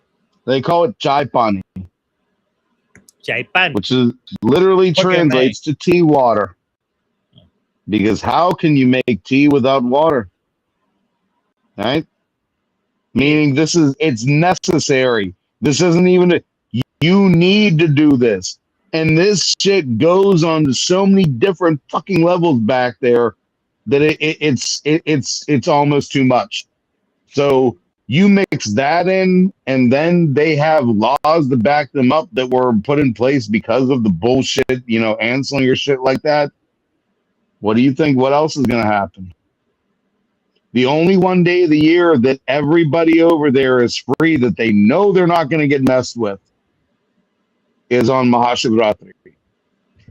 They call it chai pani, Japan. which is literally Look at me. translates to tea water. Because how can you make tea without water? Right? Meaning it's necessary. This isn't even you need to do this. And this shit goes on to so many different fucking levels back there that it's almost too much. So you mix that in, and then they have laws to back them up that were put in place because of the bullshit, you know, Anslinger shit like that. What do you think? What else is going to happen? The only one day of the year that everybody over there is free, that they know they're not going to get messed with, is on Mahashivratri.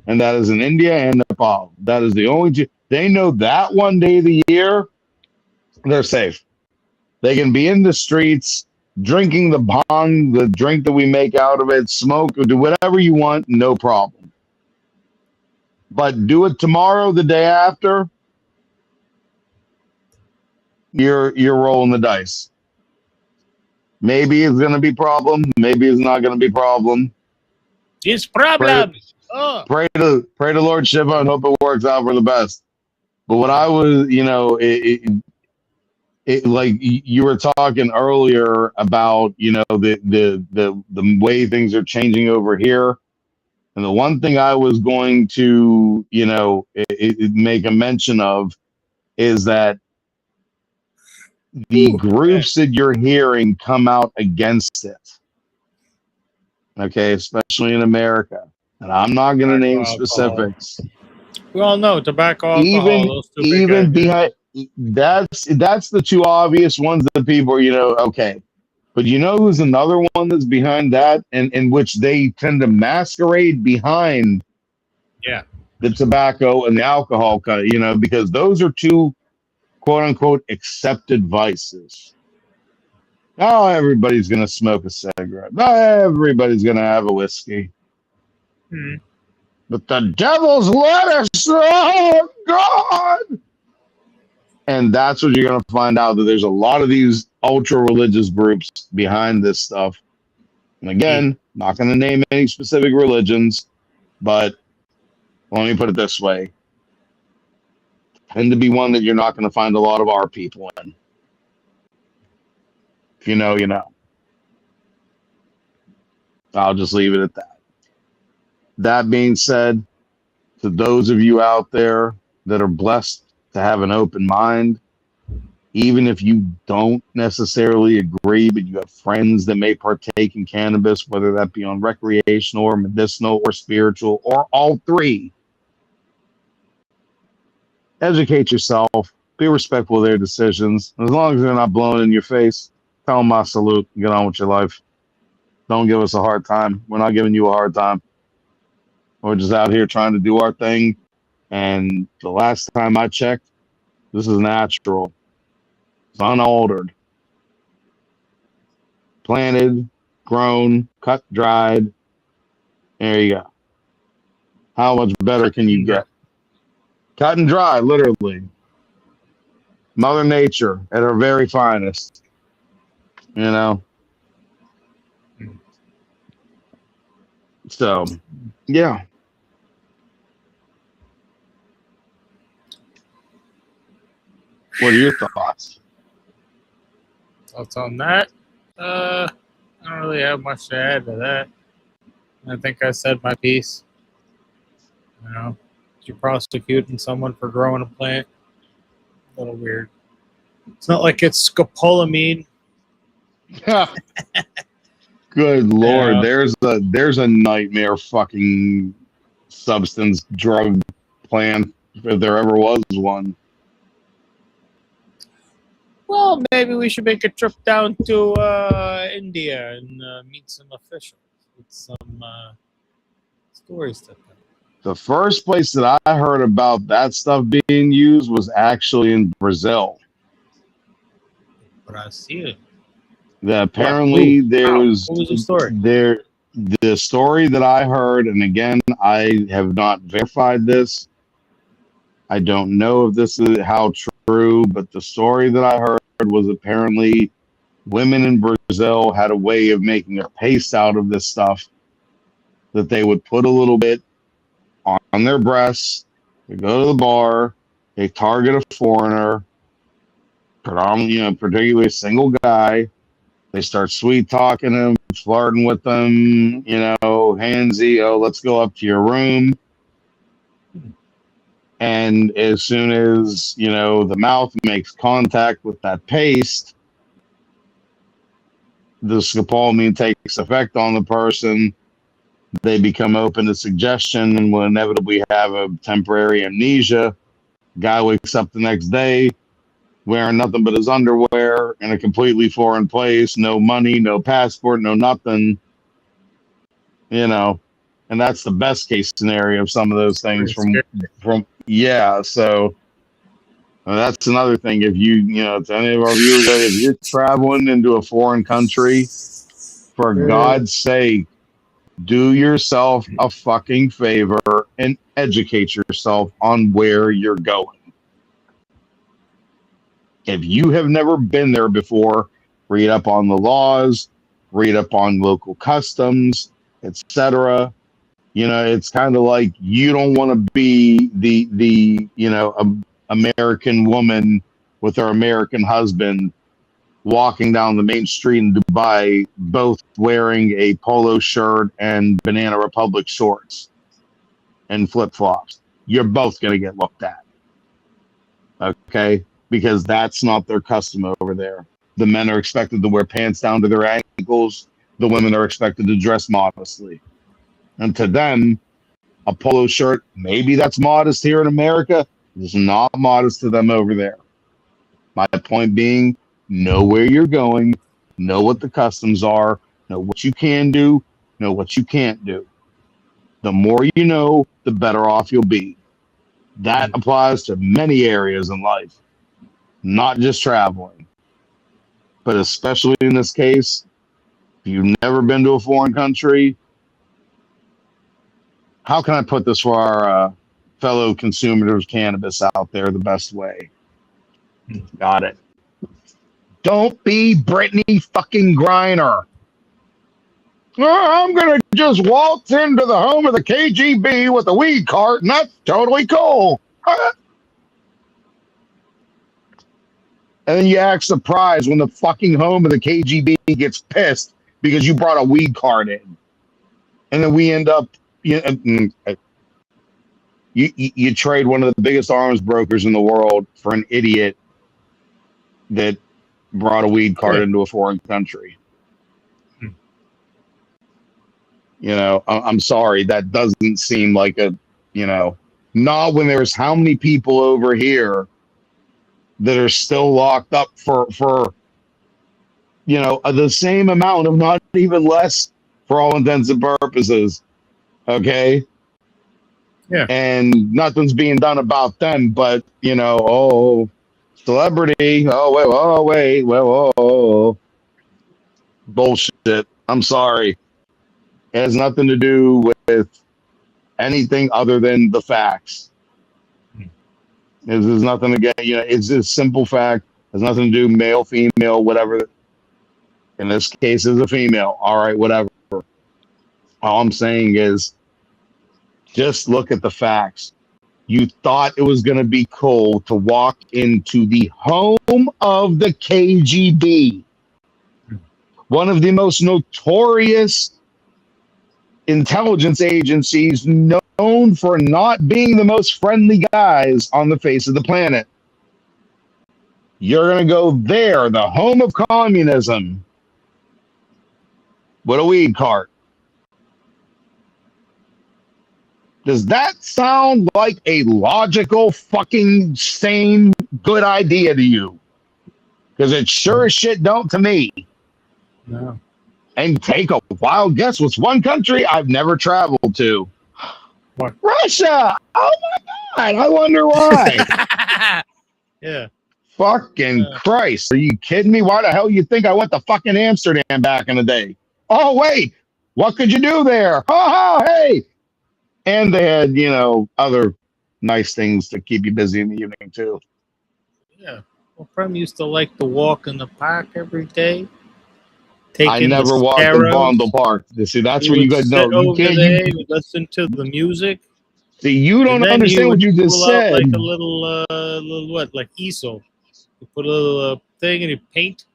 And that is in India and Nepal. That is the only, they know that one day of the year, they're safe. They can be in the streets, drinking the bhang, the drink that we make out of it, smoke, or do whatever you want, no problem. But do it tomorrow, the day after, you're rolling the dice. Maybe it's going to be problem. Maybe it's not going to be problem. It's problem. Oh. Pray to Lord Shiva and hope it works out for the best. But what I was, you know, it, like you were talking earlier about, the way things are changing over here. And the one thing I was going to, make a mention of is that the Ooh, man. groups that you're hearing come out against it, okay, especially in America. And I'm not going to Tobacco, name alcohol. specifics. We all know tobacco, alcohol, Even those two big guys. even behind that's the two obvious ones that people, okay. But you know who's another one that's behind that, and in which they tend to masquerade behind Yeah. the tobacco and the alcohol, because those are two quote unquote accepted vices. Oh, everybody's gonna smoke a cigarette. Not everybody's gonna have a whiskey. Hmm. But the devil's lettuce, oh God! And that's what you're gonna find out, that there's a lot of these ultra religious groups behind this stuff. And again, not gonna name any specific religions, but let me put it this way: tend to be one that you're not gonna find a lot of our people in. If you know, you know. I'll just leave it at that. That being said, to those of you out there that are blessed to have an open mind, even if you don't necessarily agree, but you have friends that may partake in cannabis, whether that be on recreational or medicinal or spiritual or all three, educate yourself, be respectful of their decisions. As long as they're not blowing in your face, tell them I salute, get on with your life. Don't give us a hard time. We're not giving you a hard time. We're just out here trying to do our thing. And the last time I checked, this is natural. It's unaltered. Planted, grown, cut, dried. There you go. How much better can you get? Cut and dry, literally. Mother Nature at her very finest. You know? So, yeah. What are your thoughts? Thoughts on that? I don't really have much to add to that. I think I said my piece. You know, you're prosecuting someone for growing a plant. A little weird. It's not like it's scopolamine. Good Lord, Yeah. there's a nightmare fucking substance drug plan if there ever was one. Well, maybe we should make a trip down to India and meet some officials with some stories to tell. The first place that I heard about that stuff being used was actually in Brazil. Brazil. That What? apparently What was the story? the story that I heard, and again, I have not verified this. I don't know if this is how true, but the story that I heard was apparently women in Brazil had a way of making a paste out of this stuff that they would put a little bit on their breasts. They go to the bar, they target a foreigner, predominantly, particularly a single guy. They start sweet talking him, flirting with them, handsy. Oh, let's go up to your room. And as soon as, the mouth makes contact with that paste, the scopolamine takes effect on the person. They become open to suggestion and will inevitably have a temporary amnesia. Guy wakes up the next day wearing nothing but his underwear in a completely foreign place, no money, no passport, no nothing, and that's the best case scenario of some of those things so that's another thing. If to any of our viewers, if you're traveling into a foreign country, for God's sake, do yourself a fucking favor and educate yourself on where you're going. If you have never been there before, read up on the laws, read up on local customs, etc. It's kind of like you don't want to be the American woman with her American husband walking down the main street in Dubai, both wearing a polo shirt and Banana Republic shorts and flip-flops. You're both going to get looked at. Okay? Because that's not their custom over there. The men are expected to wear pants down to their ankles. The women are expected to dress modestly. And to them, a polo shirt, maybe that's modest here in America. It's not modest to them over there. My point being, know where you're going, know what the customs are, know what you can do, know what you can't do. The more you know, the better off you'll be. That applies to many areas in life, not just traveling. But especially in this case, if you've never been to a foreign country, how can I put this for our fellow consumers of cannabis out there the best way? Got it. Don't be Brittany fucking Griner. I'm going to just waltz into the home of the KGB with a weed cart, and that's totally cool. And then you act surprised when the fucking home of the KGB gets pissed because you brought a weed cart in. And then we end up, you trade one of the biggest arms brokers in the world for an idiot that brought a weed cart into a foreign country. You know, I'm sorry, that doesn't seem like a, not when there's how many people over here that are still locked up for the same amount, if not even less, for all intents and purposes. Okay? Yeah. And nothing's being done about them, but, celebrity. Whoa. Bullshit. I'm sorry. It has nothing to do with anything other than the facts. There's nothing to get, it's a simple fact. There's nothing to do male, female, whatever. In this case, it's a female. All right, whatever. All I'm saying is just look at the facts. You thought it was going to be cool to walk into the home of the KGB, one of the most notorious intelligence agencies known for not being the most friendly guys on the face of the planet. You're going to go there, the home of communism, with a weed cart. Does that sound like a logical, fucking sane, good idea to you? Because it sure as shit don't to me. No. And take a wild guess. What's one country I've never traveled to? What? Russia! Oh my God! I wonder why. Yeah. Fucking Christ. Are you kidding me? Why the hell you think I went to fucking Amsterdam back in the day? Oh, wait. What could you do there? Ha, hey. And they had, other nice things to keep you busy in the evening, too. Yeah. Well, Prem used to like to walk in the park every day. I never walked in Bondel Park. You see, that's where you guys know. You can't you listen to the music. See, you don't understand what you just said. Like a little what? Like easel. You put a little thing and you paint.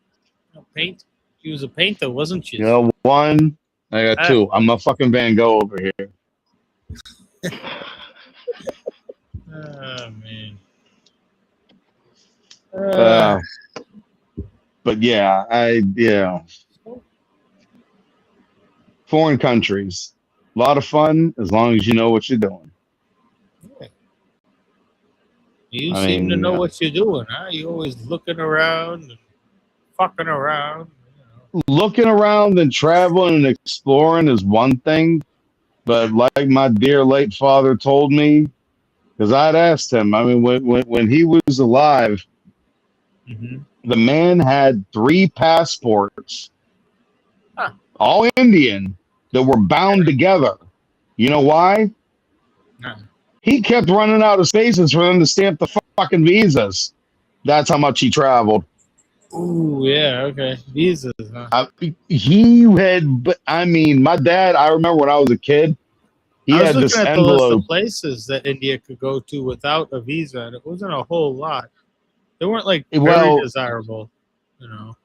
Paint. She was a painter, wasn't she? One. I got two. I'm a fucking Van Gogh over here. Oh man. But yeah, foreign countries, a lot of fun as long as you know what you're doing. You seem to know what you're doing, huh? You're always looking around and fucking around. Looking around and traveling and exploring is one thing, but like my dear late father told me, because I'd asked him, I mean, when he was alive, the man had 3 passports, all Indian, that were bound together. You know why? He kept running out of spaces for them to stamp the fucking visas. That's how much he traveled. Ooh, yeah, okay. Visas, huh? He had, but I mean, my dad, I remember when I was a kid, he had this envelope. envelope. The list of places that India could go to without a visa, and it wasn't a whole lot. They weren't like very Well, desirable, you know.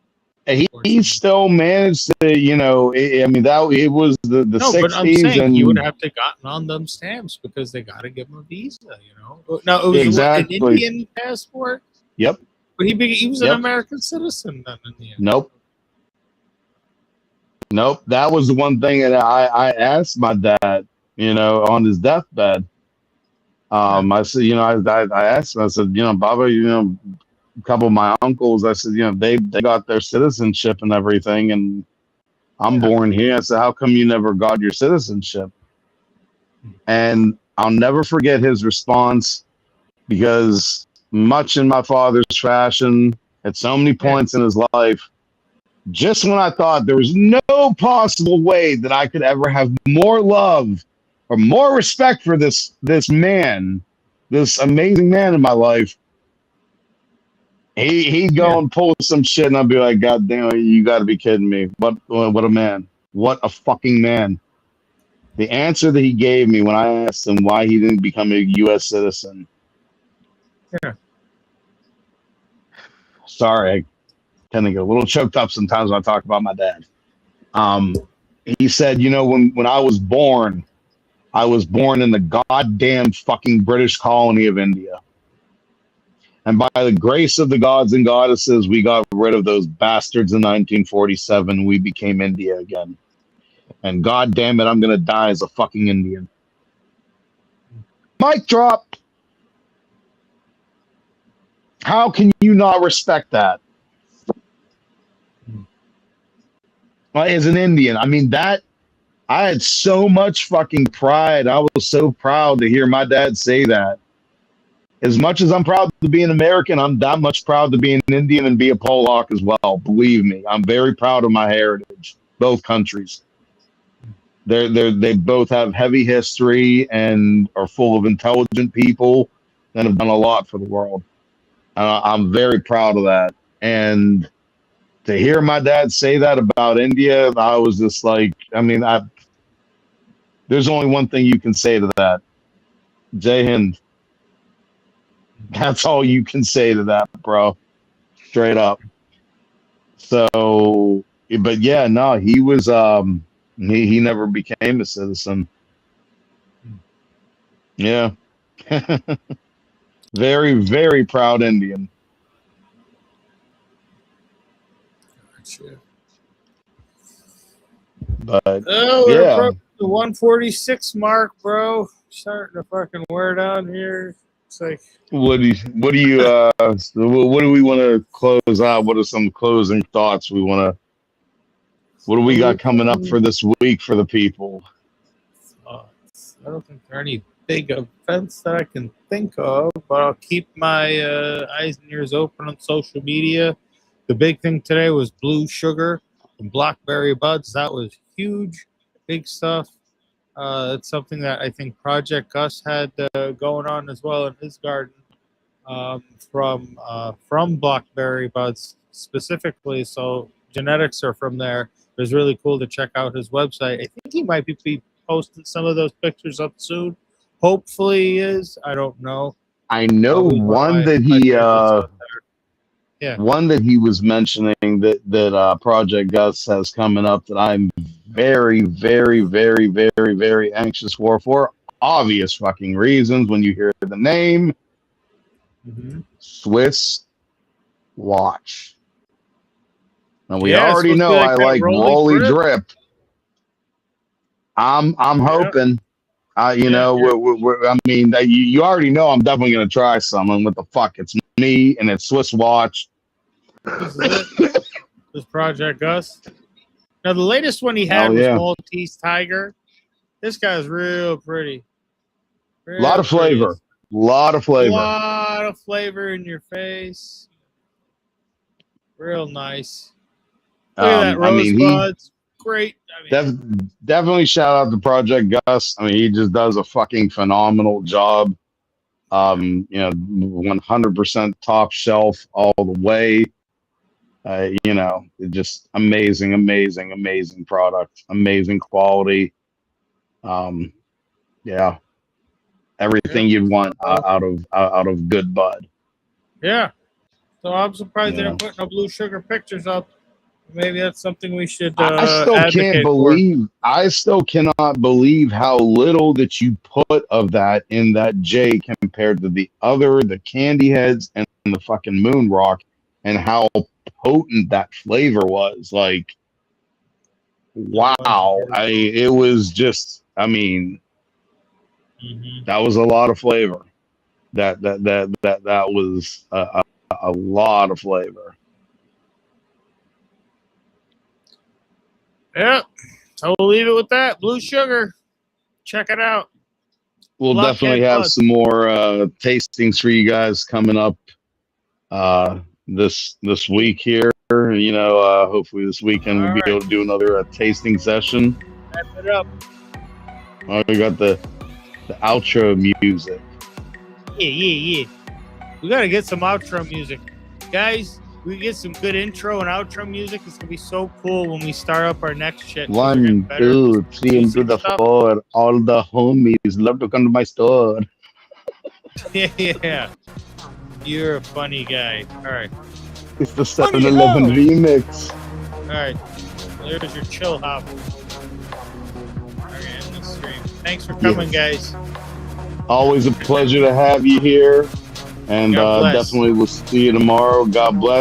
he still managed to, you know, I mean, that it was the No, but I'm 60s, saying he would and have to gotten on them stamps because they got to give him a visa, you know. No, it was an exactly. Indian passport. Yep. But he was an Yep. American citizen then in the end. Nope. Nope. That was the one thing that I asked my dad, you know, on his deathbed. I said, you know, I asked him, I said, you know, Baba, you know, a couple of my uncles, I said, you know, they got their citizenship and everything, and I'm born here. I said, how come you never got your citizenship? And I'll never forget his response, because much in my father's fashion, at so many points in his life, just when I thought there was no possible way that I could ever have more love or more respect for this man, this amazing man in my life, he'd go and pull some shit, and I'd be like, God damn it, you got to be kidding me! What a man! What a fucking man! The answer that he gave me when I asked him why he didn't become a U.S. citizen. Yeah. Sorry, I tend to get a little choked up sometimes when I talk about my dad. He said, you know, when I was born in the goddamn fucking British colony of India. And by the grace of the gods and goddesses, we got rid of those bastards in 1947. We became India again. And God damn it, I'm going to die as a fucking Indian. Mic drop. How can you not respect that? As an Indian, I mean, that I had so much fucking pride. I was so proud to hear my dad say that. As much as I'm proud to be an American, I'm that much proud to be an Indian and be a Polak as well. Believe me, I'm very proud of my heritage. Both countries, they both have heavy history and are full of intelligent people that have done a lot for the world. I'm very proud of that. And to hear my dad say that about India, I was just like, I mean, there's only one thing you can say to that. Jai Hind. That's all you can say to that, bro. Straight up. So, but yeah, no, he was, he never became a citizen. Yeah. Very, very proud Indian. Gotcha. But oh, yeah, we're approaching the 146 mark, bro. Starting to fucking wear down here. It's like, what do we want to close out? What are some closing thoughts what do we got coming up for this week for the people? I don't think there are any big events that I can think of, but I'll keep my eyes and ears open on social media. The big thing today was Blue Sugar and Blackberry Buds. That was huge, big stuff. It's something that I think Project Gus had going on as well in his garden, from Blackberry Buds specifically. So genetics are from there. It was really cool to check out his website. I think he might be posting some of those pictures up soon. Hopefully he is. I don't know. I know one that he was mentioning that Project Gus has coming up that I'm very, very, very, very, very anxious for obvious fucking reasons. When you hear the name, Swiss watch. And we already know I like Rolly drip. I'm hoping. You know, I mean, you already know I'm definitely going to try some. And what the fuck? It's me and it's Swiss watch. This is it. This Project Gus. Now, the latest one he had was Maltese Tiger. This guy's real pretty. A lot of flavor. A lot of flavor in your face. Real nice. Look at that rosebuds. Great. I mean, definitely shout out to Project Gus. I mean, he just does a fucking phenomenal job. You know, 100% top shelf all the way. You know, just amazing, amazing, amazing product, amazing quality. Yeah, everything you'd want out of good bud. Yeah, So I'm surprised they Yeah. didn't put no blue sugar pictures up. Maybe that's something we should I still advocate can't for. believe. I still cannot believe how little that you put of that in that J compared to the candy heads and the fucking moon rock, and how potent that flavor was. Like, wow! It was just. I mean, that was a lot of flavor. That was a lot of flavor. Yeah. So we'll leave it with that. Blue sugar. Check it out. We'll Blockhead definitely have Bud. some more tastings for you guys coming up this week here. You know, hopefully this weekend we'll be able to do another tasting session. Wrap it up. We got the outro music. Yeah. We gotta get some outro music, guys. We get some good intro and outro music. It's gonna be so cool when we start up our next shit. 1, 2, 3, and to the stuff. 4. All the homies love to come to my store. Yeah. You're a funny guy. All right. It's the 7-Eleven remix. All right. There's your chill hop. Okay, end the stream. Thanks for coming, guys. Always a pleasure to have you here. And definitely we'll see you tomorrow. God bless.